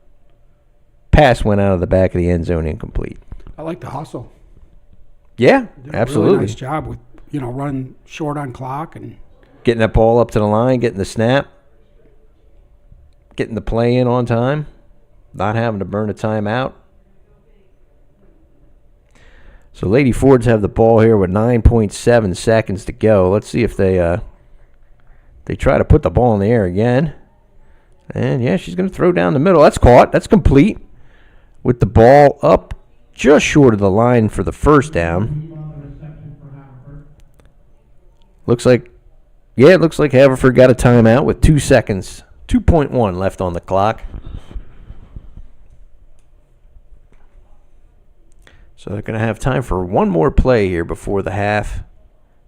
Pass went out of the back of the end zone, incomplete. I like the hustle. Yeah, Did absolutely. A really nice job with, running short on clock and getting that ball up to the line, getting the snap, getting the play in on time, not having to burn a timeout. So Lady Fords have the ball here with 9.7 seconds to go. Let's see if they try to put the ball in the air again. And, yeah, she's going to throw down the middle. That's caught. That's complete with the ball up just short of the line for the first down. Looks like Haverford got a timeout with 2 seconds, 2.1 left on the clock. So they're going to have time for one more play here before the half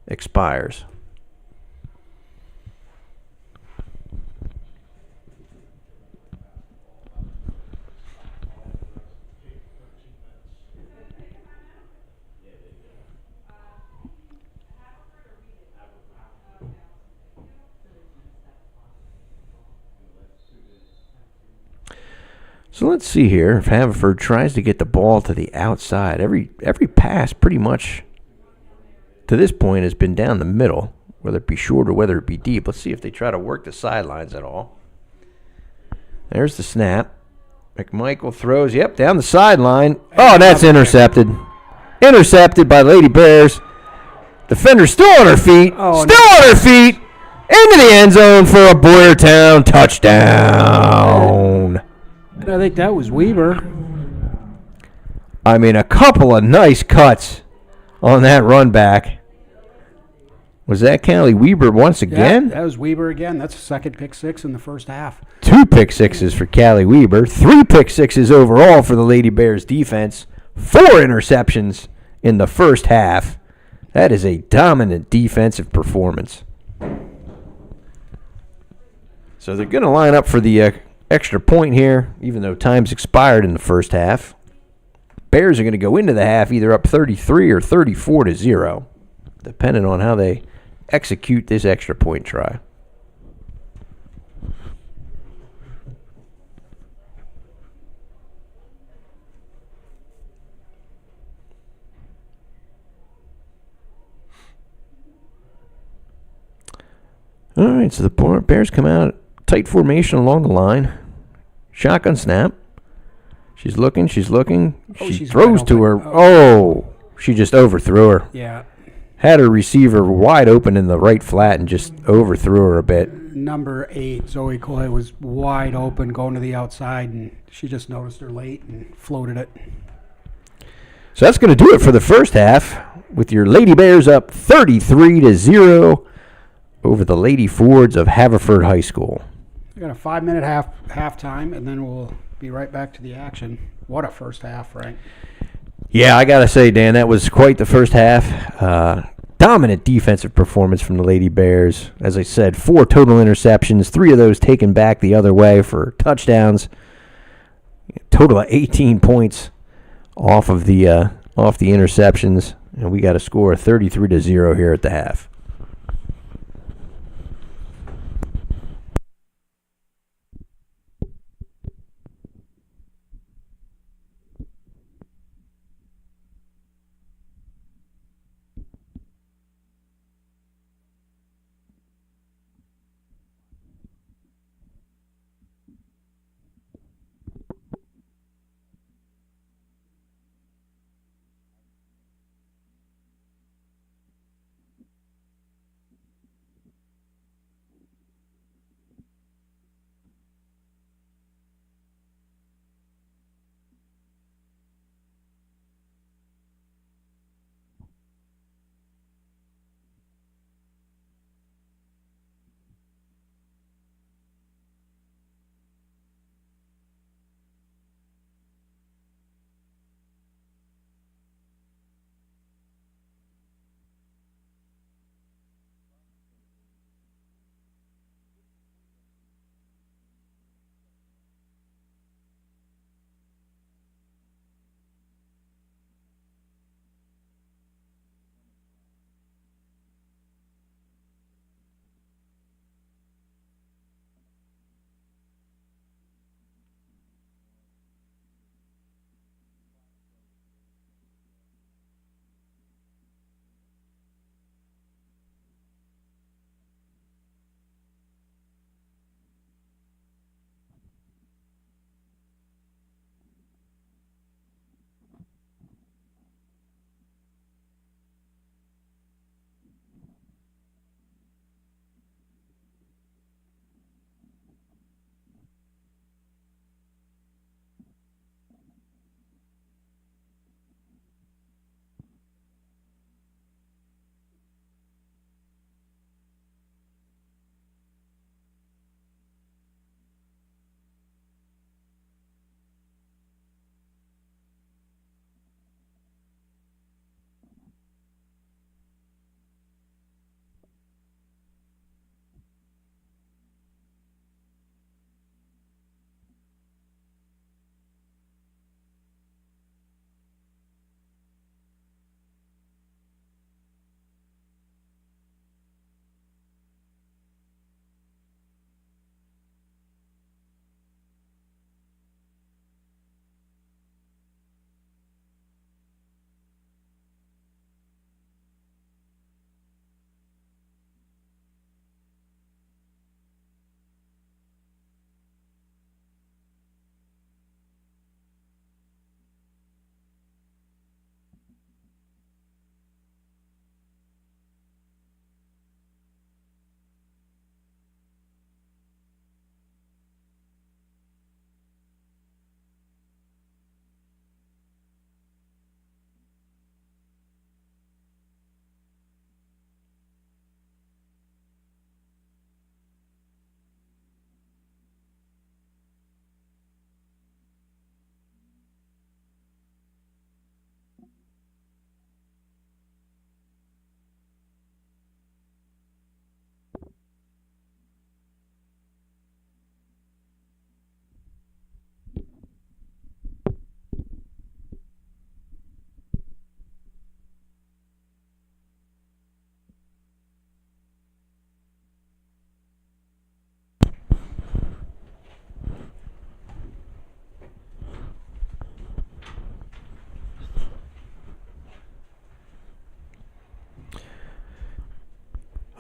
expires. So let's see here if Haverford tries to get the ball to the outside. Every pass pretty much to this point has been down the middle, whether it be short or whether it be deep. Let's see if they try to work the sidelines at all. There's the snap. McMichael throws, down the sideline. Oh, that's intercepted. Intercepted by Lady Bears. Defender still on her feet. On her feet. Into the end zone for a Boyertown touchdown. I think that was Weber. I mean, a couple of nice cuts on that run back. Was that Callie Weber once again? Yeah, that was Weber again. That's the second pick six in the first half. 2 pick sixes for Callie Weber. 3 pick sixes overall for the Lady Bears defense. 4 interceptions in the first half. That is a dominant defensive performance. So they're going to line up for the extra point here, even though time's expired in the first half. Bears are going to go into the half either up 33 or 34-0, depending on how they execute this extra point try. All right, so the Bears come out, tight formation along the line. Shotgun snap. She's looking. She throws to her. She just overthrew her. Yeah. Had her receiver wide open in the right flat and just overthrew her a bit. Number 8, Zoe Coy, was wide open going to the outside, and she just noticed her late and floated it. So that's going to do it for the first half, with your Lady Bears up 33-0 over the Lady Fords of Haverford High School. We got a 5-minute halftime, and then we'll be right back to the action. What a first half, Frank. Yeah, I got to say, Dan, that was quite the first half. Dominant defensive performance from the Lady Bears. As I said, 4 total interceptions, 3 of those taken back the other way for touchdowns. Total of 18 points off the interceptions, and we got a score of 33-0 here at the half.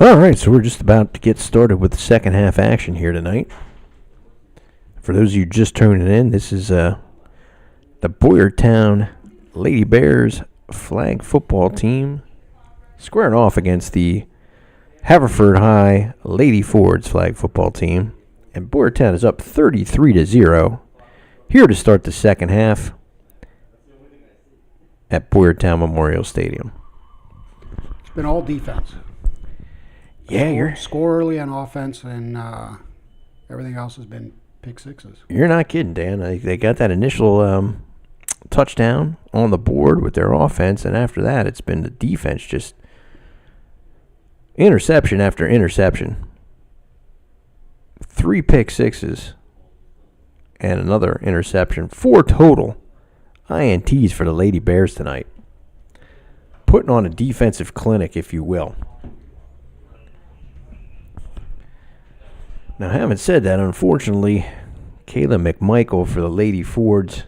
All right, so we're just about to get started with the second half action here tonight. For those of you just tuning in, this is the Boyertown Lady Bears flag football team squaring off against the Haverford High Lady Fords flag football team. And Boyertown is up 33-0 here to start the second half at Boyertown Memorial Stadium. It's been all defense. Yeah, you're Score early on offense, and everything else has been pick sixes. You're not kidding, Dan. They got that initial touchdown on the board with their offense, and after that, it's been the defense just interception after interception. 3 pick sixes and another interception. 4 total INTs for the Lady Bears tonight. Putting on a defensive clinic, if you will. Now, having said that, unfortunately, Kayla McMichael for the Lady Fords,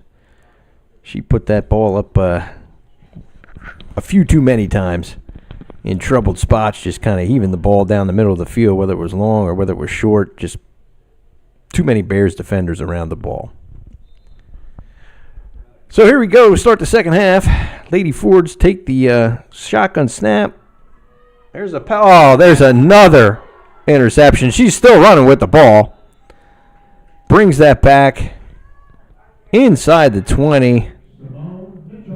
she put that ball up a few too many times in troubled spots, just kind of heaving the ball down the middle of the field, whether it was long or whether it was short. Just too many Bears defenders around the ball. So here we go. Start the second half. Lady Fords take the shotgun snap. There's another interception. She's still running with the ball. Brings that back inside the 20.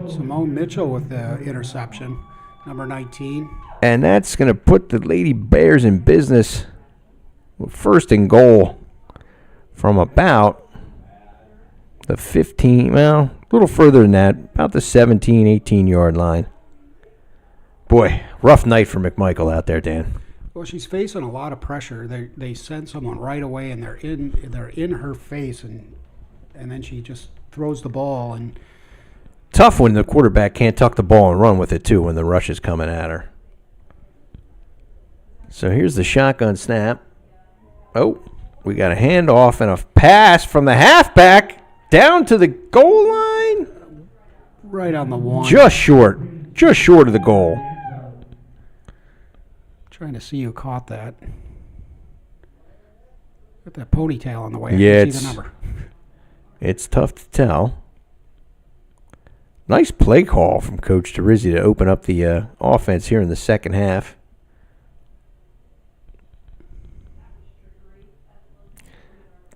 Simone Mitchell with the interception, number 19. And that's going to put the Lady Bears in business with first and goal from about the 15, well, a little further than that, about the 17, 18-yard line. Boy, rough night for McMichael out there, Dan. Well, she's facing a lot of pressure. They send someone right away, and they're in her face, and then she just throws the ball. And tough when the quarterback can't tuck the ball and run with it, too, when the rush is coming at her. So here's the shotgun snap. Oh, we got a handoff and a pass from the halfback down to the goal line. Right on the one. Just short of the goal. Trying to see who caught that. Got that ponytail on the way. Yeah, I can see the number. It's tough to tell. Nice play call from Coach Terizzi to open up the offense here in the second half.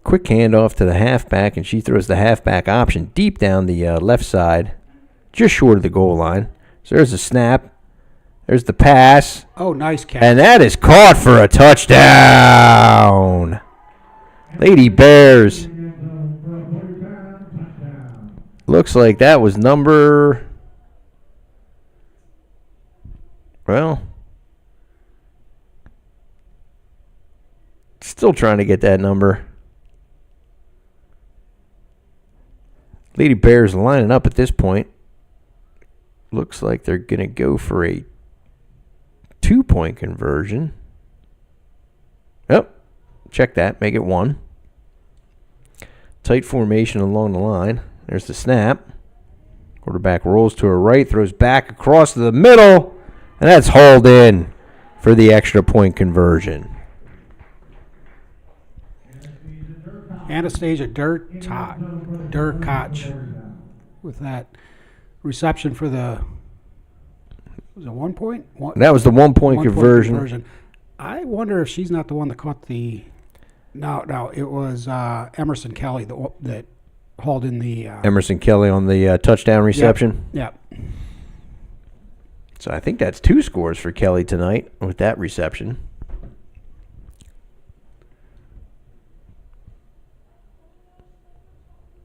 Quick handoff to the halfback, and she throws the halfback option deep down the left side, just short of the goal line. So there's a snap. There's the pass. Oh, nice catch. And that is caught for a touchdown. Lady Bears. Looks like that was number... Well... Still trying to get that number. Lady Bears lining up at this point. Looks like they're going to go for a 2-point conversion. Yep. Check that. Make it 1. Tight formation along the line. There's the snap. Quarterback rolls to her right, throws back across to the middle, and that's hauled in for the extra point conversion. Anastasia Durkach with that reception for the, was it 1 point? That was the 1-point conversion. I wonder if she's not the one that caught the, no, it was Emerson Kelly that hauled in the... Emerson Kelly on the touchdown reception? Yep. So I think that's 2 scores for Kelly tonight with that reception.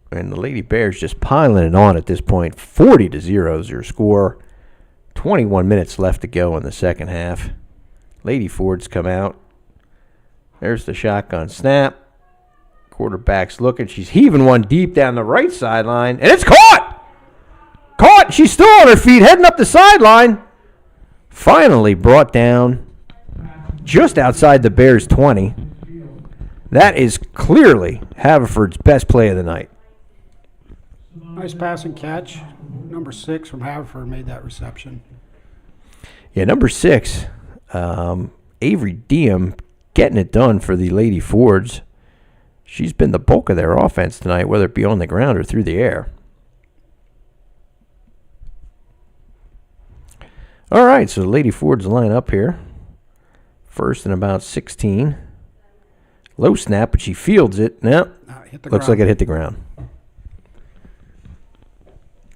And the Lady Bears just piling it on at this point. 40-0 is your score. 21 minutes left to go in the second half. Lady Fords come out. There's the shotgun snap. Quarterback's looking. She's heaving one deep down the right sideline. And it's caught! Caught! She's still on her feet, heading up the sideline. Finally brought down just outside the Bears' 20. That is clearly Haverford's best play of the night. Nice passing catch. Number 6 from Haverford made that reception. Yeah, number 6, Avery Diem getting it done for the Lady Fords. She's been the bulk of their offense tonight, whether it be on the ground or through the air. All right, so the Lady Fords line up here. First and about 16. Low snap, but she fields it. Nope. Looks like it hit the ground.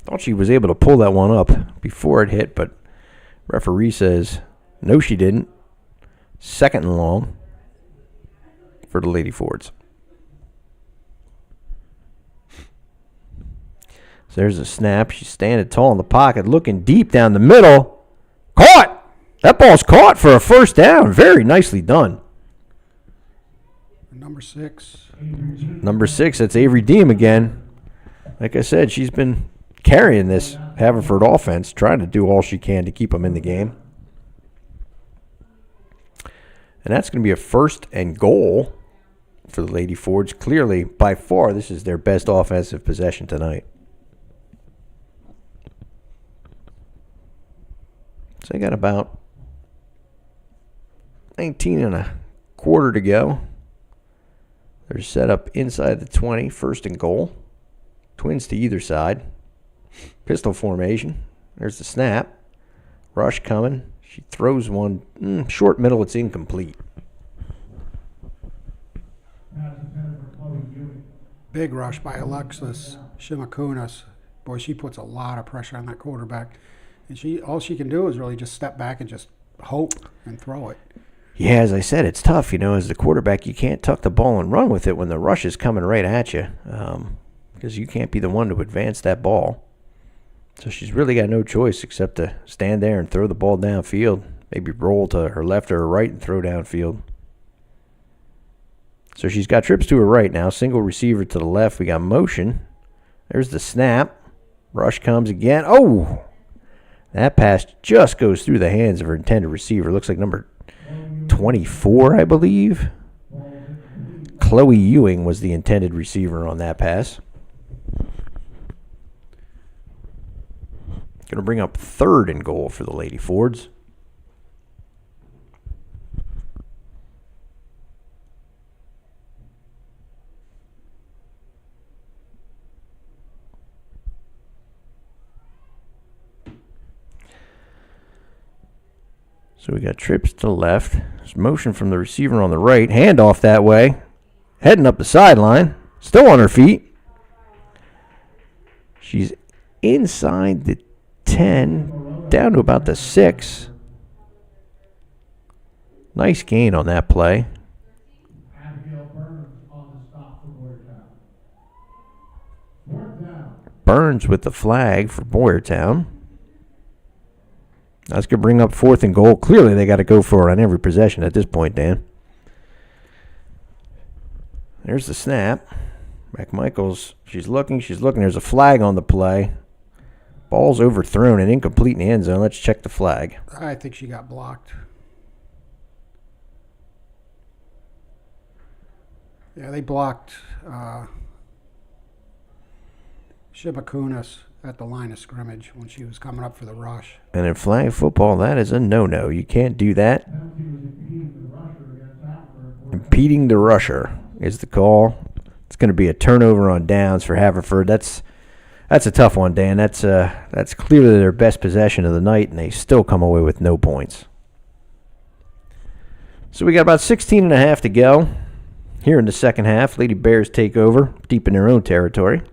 Thought she was able to pull that one up before it hit, but referee says, no, she didn't. Second and long for the Lady Fords. So there's a snap. She's standing tall in the pocket, looking deep down the middle. Caught! That ball's caught for a first down. Very nicely done. Number 6. Number 6, that's Avery Deem again. Like I said, she's been carrying this Haverford offense, trying to do all she can to keep them in the game. And that's going to be a 1st and goal for the Lady Fords. Clearly, by far, this is their best offensive possession tonight. So they got about 19 and a quarter to go. They're set up inside the 20, 1st and goal. Twins to either side. Pistol formation. There's the snap. Rush coming. She throws one short middle. It's incomplete. Big rush by Alexis Shimakunas. Boy, she puts a lot of pressure on that quarterback. And all she can do is really just step back and just hope and throw it. Yeah, as I said, it's tough. As the quarterback, you can't tuck the ball and run with it when the rush is coming right at you, because you can't be the one to advance that ball. So she's really got no choice except to stand there and throw the ball downfield, maybe roll to her left or her right and throw downfield. So she's got trips to her right now, single receiver to the left. We got motion. There's the snap. Rush comes again. Oh! That pass just goes through the hands of her intended receiver. Looks like number 24, I believe. Chloe Ewing was the intended receiver on that pass. Going to bring up 3rd and goal for the Lady Fords. So we got trips to the left. There's motion from the receiver on the right. Handoff that way. Heading up the sideline. Still on her feet. She's inside the 10. Down to about the 6. Nice gain on that play. Burns with the flag for Boyertown. That's going to bring up 4th and goal. Clearly, they got to go for it on every possession at this point, Dan. There's the snap. McMichaels, she's looking. There's a flag on the play. Ball's overthrown and incomplete in the end zone. Let's check the flag. I think she got blocked. Yeah, they blocked Shibakunas at the line of scrimmage when she was coming up for the rush. And in flag football, that is a no-no. You can't do that. Impeding the rusher is the call. It's going to be a turnover on downs for Haverford. That's a tough one, Dan. That's clearly their best possession of the night, and they still come away with no points. So we got about 16 and a half to go here in the second half. Lady Bears take over deep in their own territory.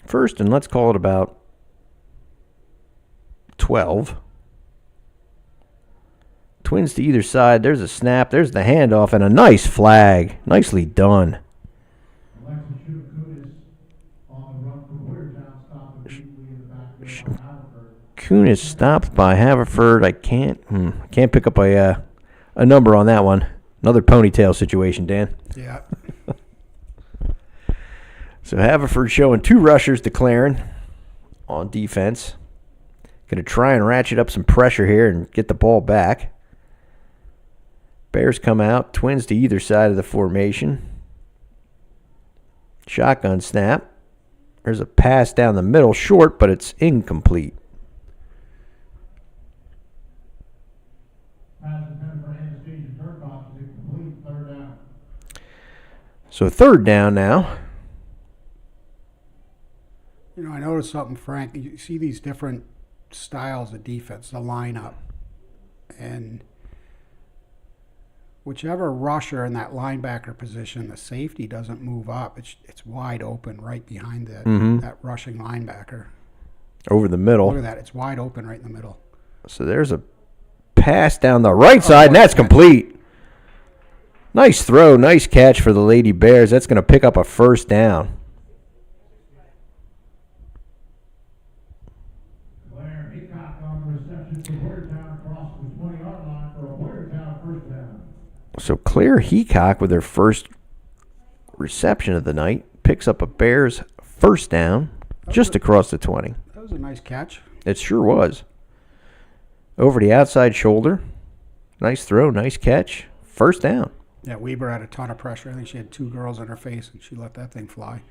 First, and let's call it about 12. Twins to either side. There's a snap. There's the handoff and a nice flag. Nicely done. Kunis stopped by Haverford. I can't pick up a number on that one. Another ponytail situation, Dan. Yeah. So Haverford showing 2 rushers declaring on defense. Going to try and ratchet up some pressure here and get the ball back. Bears come out. Twins to either side of the formation. Shotgun snap. There's a pass down the middle, short, but it's incomplete. So 3rd down now. I noticed something, Frank. You see these different styles of defense, the lineup. And whichever rusher in that linebacker position, the safety doesn't move up. It's wide open right behind that rushing linebacker. Over the middle. Look at that. It's wide open right in the middle. So there's a pass down the right side, and that's complete. Nice throw, nice catch for the Lady Bears. That's going to pick up a first down. Claire Hickok on the reception for Boyertown across the 20-yard line for a Boyertown first down. So Claire Heacock with her first reception of the night picks up a Bears first down just across the 20. That was a nice catch. It sure was. Over the outside shoulder. Nice throw, nice catch. First down. Yeah, Weber had a ton of pressure. I think she had two girls in her face, and she let that thing fly.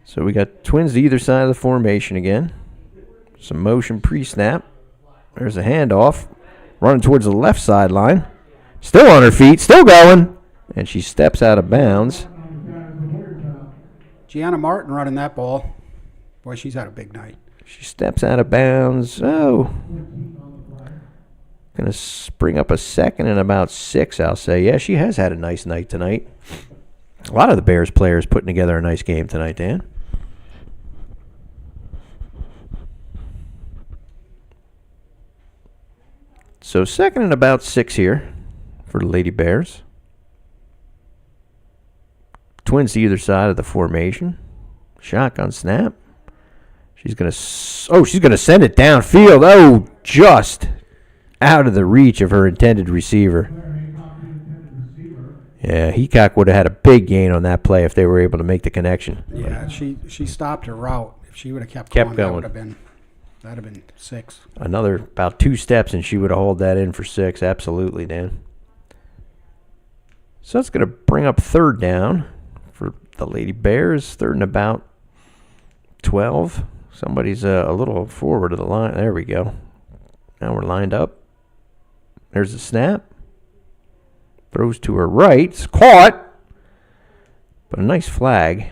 So we got Twins to either side of the formation again. Some motion pre-snap. There's a handoff. Running towards the left sideline. Still on her feet, still going. And she steps out of bounds. Gianna Martin running that ball. Boy, she's had a big night. She steps out of bounds. Oh. Going to bring up a second and about 6, I'll say. Yeah, she has had a nice night tonight. A lot of the Bears players putting together a nice game tonight, Dan. So second and about 6 here for the Lady Bears. Twins to either side of the formation. Shotgun snap. She's gonna send it downfield. Oh, just out of the reach of her intended receiver. Yeah, Heacock would have had a big gain on that play if they were able to make the connection. Yeah, she stopped her route. If she would have kept Kept going, going. that'd have been 6. Another about 2 steps, and she would have hauled that in for 6. Absolutely, Dan. So that's going to bring up third down for the Lady Bears. Third and about 12. Somebody's a little forward of the line. There we go. Now we're lined up. There's a snap. Throws to her right. It's caught. But a nice flag.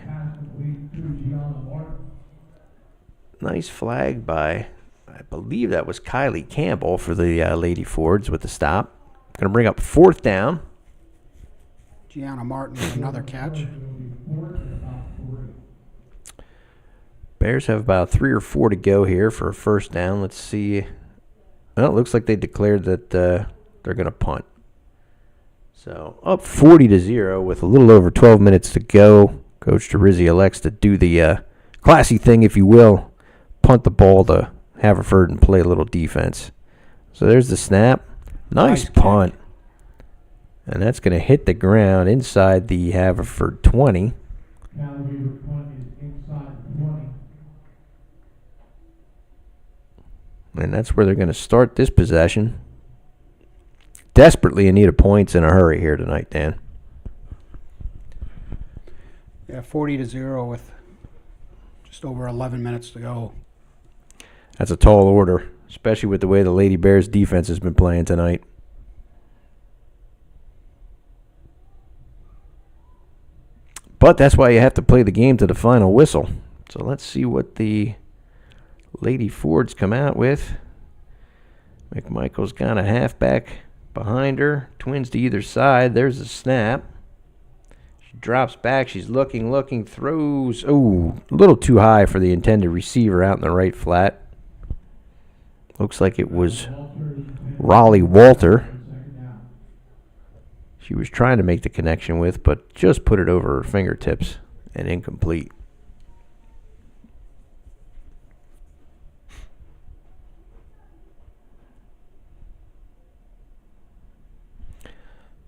Nice flag by, I believe that was Kylie Campbell for the Lady Fords with the stop. Going to bring up fourth down. Gianna Martin with another catch. Bears have about 3 or 4 to go here for a first down. Let's see. Well, it looks like they declared that they're going to punt. So up 40-0 with a little over 12 minutes to go. Coach Terizzi elects to do the classy thing, if you will. Punt the ball to Haverford and play a little defense. So there's the snap. Nice punt. And that's going to hit the ground inside the Haverford 20. And that's where they're going to start this possession. Desperately in need of points in a hurry here tonight, Dan. Yeah, 40-0 with just over 11 minutes to go. That's a tall order, especially with the way the Lady Bears defense has been playing tonight. But that's why you have to play the game to the final whistle. So let's see what the Lady Fords come out with. McMichael's got a halfback behind her. Twins to either side. There's a snap. She drops back. She's looking, throws. Oh, a little too high for the intended receiver out in the right flat. Looks like it was Raleigh Walter. She was trying to make the connection with, but just put it over her fingertips and incomplete.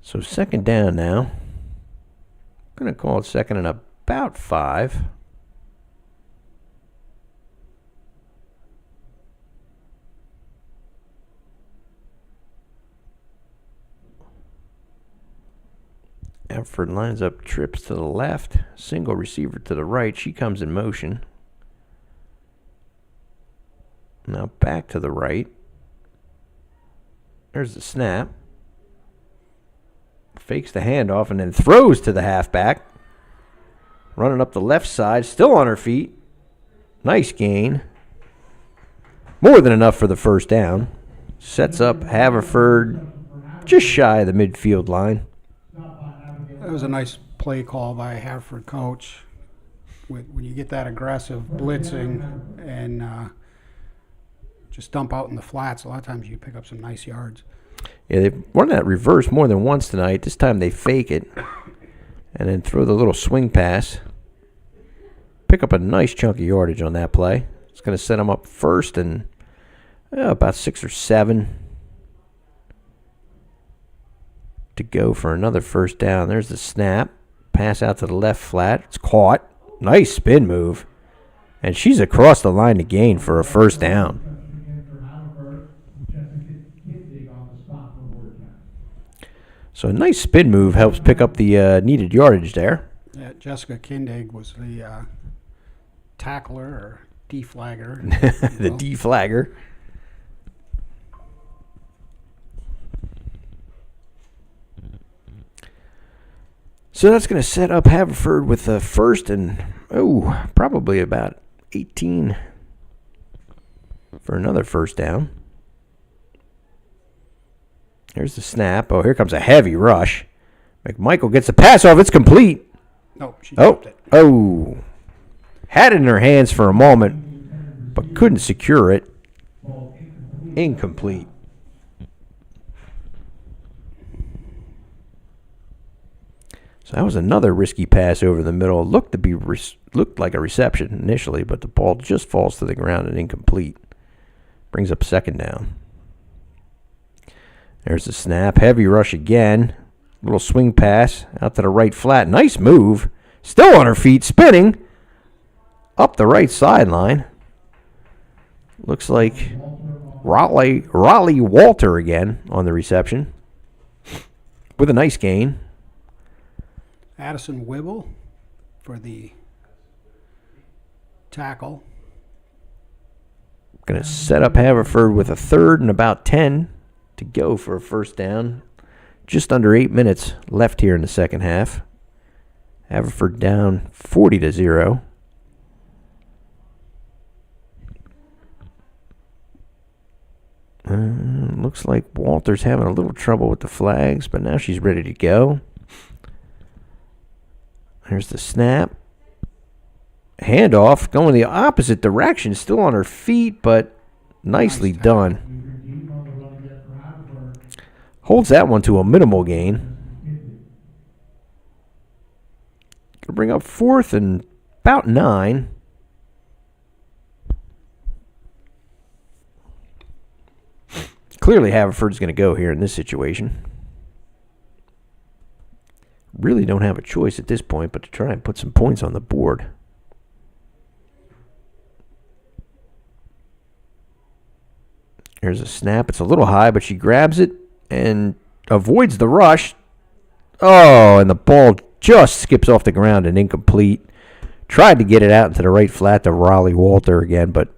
So second down now. I'm going to call it second and about 5. Haverford lines up, trips to the left, single receiver to the right. She comes in motion. Now back to the right. There's the snap. Fakes the handoff and then throws to the halfback. Running up the left side, still on her feet. Nice gain. More than enough for the first down. Sets up Haverford just shy of the midfield line. That was a nice play call by a Haverford coach. When you get that aggressive blitzing and just dump out in the flats. A lot of times you pick up some nice yards. Yeah, they've run that reverse more than once tonight. This time they fake it and then throw the little swing pass. Pick up a nice chunk of yardage on that play. It's going to set them up first and about 6 or 7 to go for another first down. There's the snap. Pass out to the left flat. It's caught. Nice spin move. And she's across the line to gain for a first down. So a nice spin move helps pick up the needed yardage there. Yeah, Jessica Kindig was the tackler or deflagger. The deflagger. So that's going to set up Haverford with a first and, probably about 18 for another first down. There's the snap. Oh, here comes a heavy rush. McMichael gets the pass off. It's complete. No, she dropped it. Had it in her hands for a moment, but couldn't secure it. Incomplete. So that was another risky pass over the middle. Looked like a reception initially, but the ball just falls to the ground and incomplete. Brings up second down. There's the snap. Heavy rush again. Little swing pass out to the right flat. Nice move. Still on her feet, spinning up the right sideline. Looks like Raleigh Walter again on the reception with a nice gain. Addison Wibble for the tackle. Going to set up Haverford with a third and about 10 to go for a first down. Just under 8 minutes left here in the second half. Haverford down 40-0. Looks like Walter's having a little trouble with the flags, but now she's ready to go. There's the snap. Handoff going the opposite direction. Still on her feet, but nicely done. Holds that one to a minimal gain. Gonna bring up fourth and about 9. Clearly Haverford's going to go here in this situation. Really don't have a choice at this point but to try and put some points on the board. There's a snap. It's a little high, but she grabs it and avoids the rush. Oh, and the ball just skips off the ground and incomplete. Tried to get it out into the right flat to Raleigh Walter again, but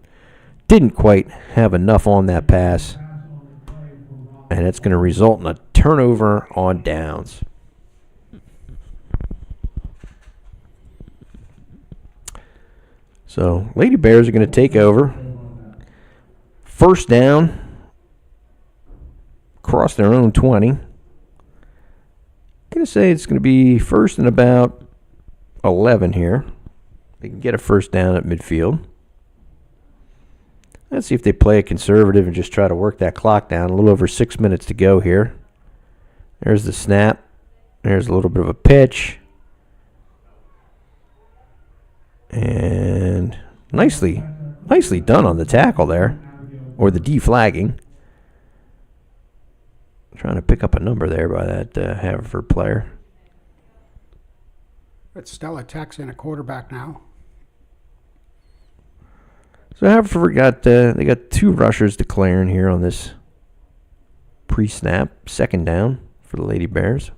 didn't quite have enough on that pass. And it's going to result in a turnover on downs. So, Lady Bears are going to take over. First down. Across their own 20. I'm going to say it's going to be first and about 11 here. They can get a first down at midfield. Let's see if they play it conservative and just try to work that clock down. A little over 6 minutes to go here. There's the snap. There's a little bit of a pitch. And nicely done on the tackle there. Or the deflagging. Trying to pick up a number there by that Haverford player. It's Stella Tex in a quarterback now. So Haverford they got 2 rushers declaring here on this pre-snap, second down for the Lady Bears.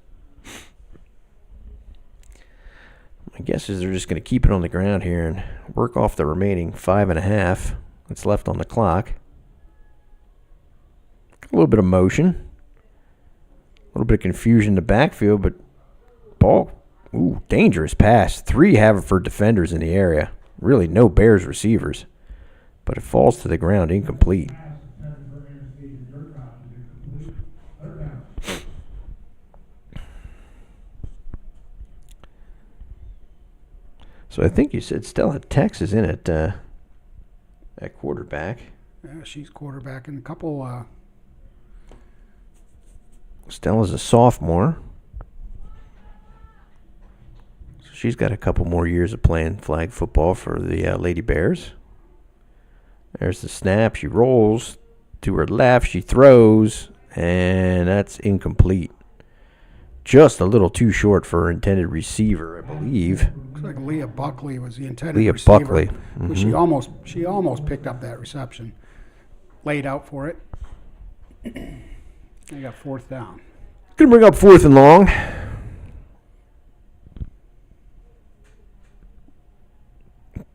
My guess is they're just going to keep it on the ground here and work off the remaining 5.5 that's left on the clock. A little bit of motion, a little bit of confusion in the backfield, but ball, dangerous pass. 3 Haverford defenders in the area. Really no Bears receivers. But it falls to the ground incomplete. So I think you said Stella Tex is in at quarterback. Yeah, she's quarterbacking a couple. Stella's a sophomore. So she's got a couple more years of playing flag football for the Lady Bears. There's the snap. She rolls to her left. She throws, and that's incomplete. Just a little too short for her intended receiver, I believe. Looks like Leah Buckley was the intended Leah receiver. Buckley. But she almost picked up that reception. Laid out for it. They got fourth down. Gonna bring up 4th and long.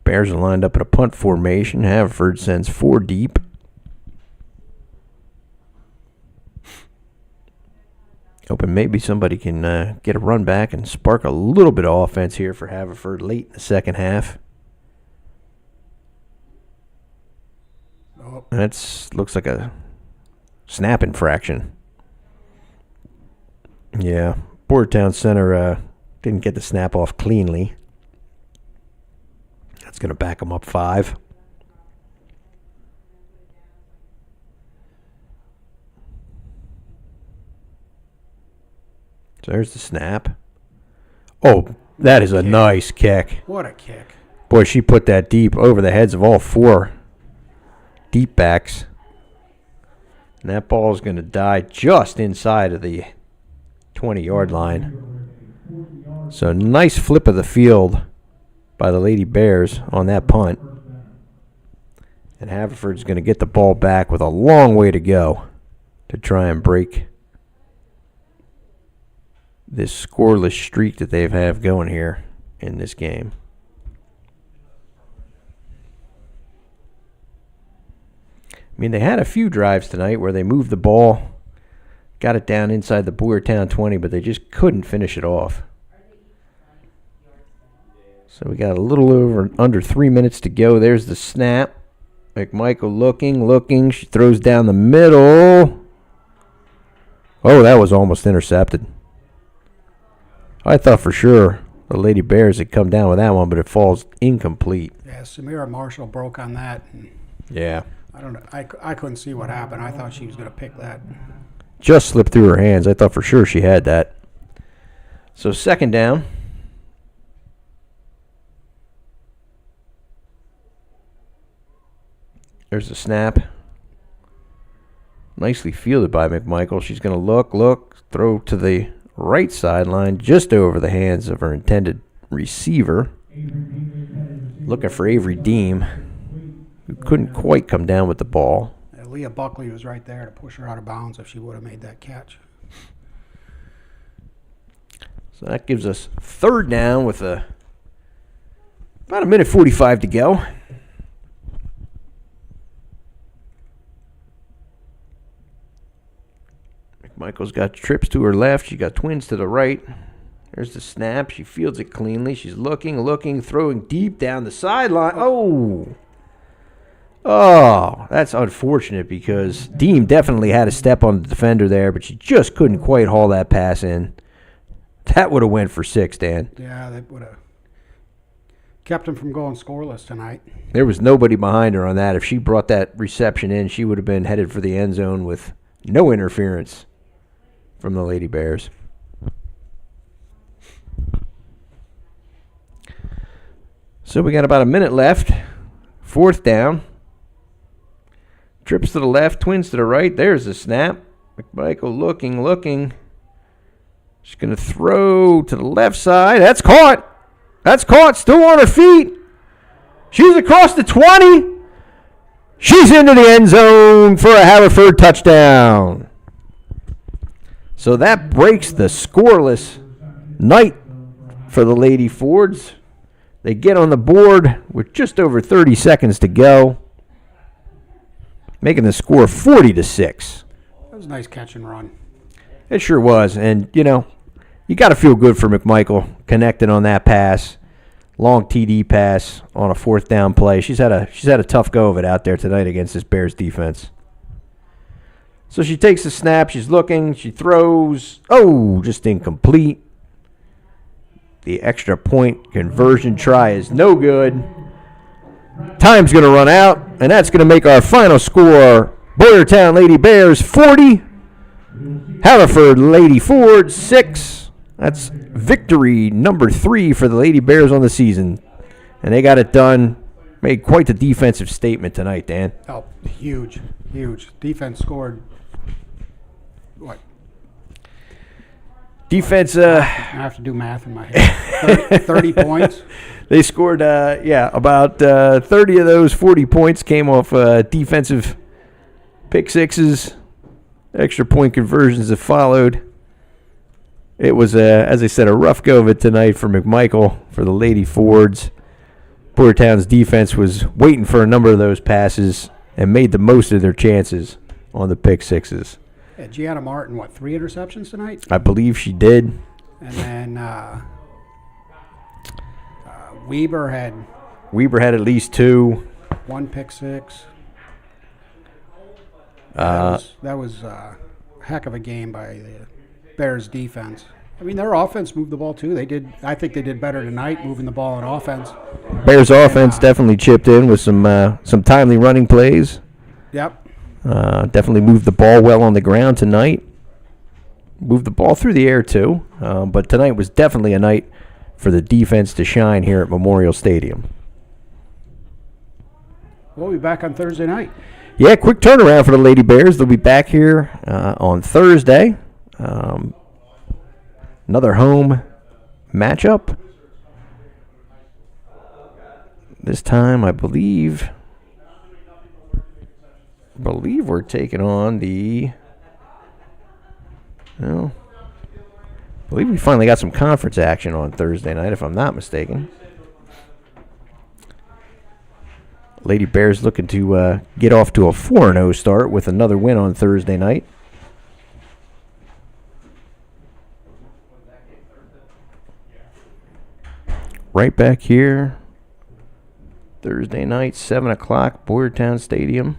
Bears are lined up in a punt formation. Haverford sends 4 deep. Hoping maybe somebody can get a run back and spark a little bit of offense here for Haverford late in the second half. Oh, That looks like a snap infraction. Yeah, Boardtown Center didn't get the snap off cleanly. That's going to back them up 5. So there's the snap. Oh, that is a nice kick. what a kick. Boy, she put that deep over the heads of all 4 deep backs. And that ball is going to die just inside of the 20-yard line. So nice flip of the field by the Lady Bears on that punt. And Haverford's going to get the ball back with a long way to go to try and break this scoreless streak that they have going here in this game. I mean, they had a few drives tonight where they moved the ball, got it down inside the Boyertown 20, but they just couldn't finish it off. So we got a little under 3 minutes to go. There's the snap. McMichael looking. She throws down the middle. Oh, that was almost intercepted. I thought for sure the Lady Bears had come down with that one, but it falls incomplete. Yeah, Samira Marshall broke on that. And Yeah. I don't know. I couldn't see what happened. I thought she was going to pick that. Just slipped through her hands. I thought for sure she had that. So 2nd down. There's the snap. Nicely fielded by McMichael. She's going to look, throw to the right sideline, just over the hands of her intended receiver. Looking for Avery Deem, who couldn't quite come down with the ball. Leah Buckley was right there to push her out of bounds if she would have made that catch. So that gives us 3rd down with about a minute 45 to go. McMichael's got trips to her left. She got twins to the right. There's the snap. She fields it cleanly. She's looking, throwing deep down the sideline. Oh, that's unfortunate because Deem definitely had a step on the defender there, but she just couldn't quite haul that pass in. That would have went for 6, Dan. Yeah, they would have kept him from going scoreless tonight. There was nobody behind her on that. If she brought that reception in, she would have been headed for the end zone with no interference from the Lady Bears. So we got about a minute left. 4th down. Trips to the left, twins to the right. There's the snap. McMichael looking. She's going to throw to the left side. That's caught. Still on her feet. She's across the 20. She's into the end zone for a Haverford touchdown. So that breaks the scoreless night for the Lady Fords. They get on the board with just over 30 seconds to go, making the score 40-6. That was a nice catch and run. It sure was. And, you got to feel good for McMichael connecting on that pass. Long TD pass on a 4th down play. She's had a tough go of it out there tonight against this Bears defense. So she takes the snap. She's looking. She throws. Oh, just incomplete. The extra point conversion try is no good. Time's going to run out. And that's going to make our final score Boyertown Lady Bears 40, Haverford Lady Ford 6. That's victory number 3 for the Lady Bears on the season. And they got it done. Made quite the defensive statement tonight, Dan. Oh, huge. Defense scored, what? Defense, I have to do math in my head. 30 points. they scored, about 30 of those 40 points came off defensive pick sixes. Extra point conversions that followed. It was, as I said, a rough go of it tonight for McMichael, for the Lady Fords. Boyertown's defense was waiting for a number of those passes and made the most of their chances on the pick sixes. Yeah, Gianna Martin, 3 interceptions tonight? I believe she did. And then Weber had at least 2. 1 pick six. Uh, That was a heck of a game by the Bears defense. I mean, their offense moved the ball too. I think they did better tonight moving the ball on offense. Bears offense definitely chipped in with some timely running plays. Yep. Definitely moved the ball well on the ground tonight. Moved the ball through the air too. But tonight was definitely a night for the defense to shine here at Memorial Stadium. We'll be back on Thursday night. Yeah, quick turnaround for the Lady Bears. They'll be back here on Thursday. Another home matchup. This time, I believe we're taking on the. Well, I believe we finally got some conference action on Thursday night, if I'm not mistaken. Lady Bears looking to get off to a 4-0 start with another win on Thursday night. Right back here, Thursday night, 7 o'clock, Boyertown Stadium.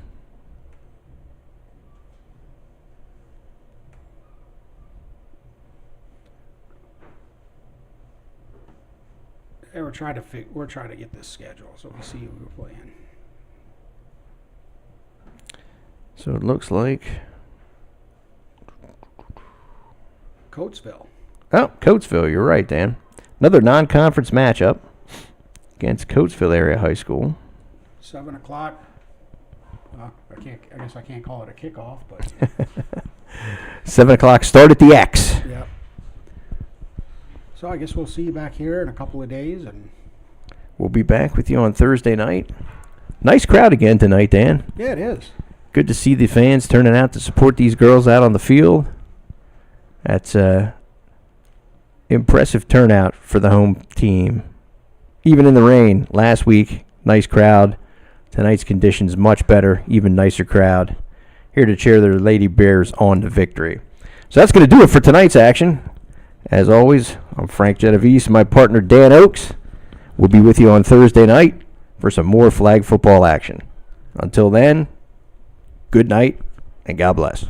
Yeah, we're trying to get this schedule so we see who we're playing. So it looks like Coatesville. Oh, Coatesville, you're right, Dan. Another non-conference matchup against Coatesville Area High School. 7 o'clock. I guess I can't call it a kickoff, but 7 o'clock start at the X. yep. So I guess we'll see you back here in a couple of days, and We'll be back with you on Thursday night. Nice crowd again tonight, Dan. yeah, it is. Good to see the fans turning out to support these girls out on the field. That's impressive turnout for the home team. Even in the rain last week, nice crowd. Tonight's conditions much better, even nicer crowd. Here to cheer their Lady Bears on to victory. So that's going to do it for tonight's action. As always, I'm Frank Genovese, my partner Dan Oakes. We'll be with you on Thursday night for some more flag football action. Until then, good night and God bless.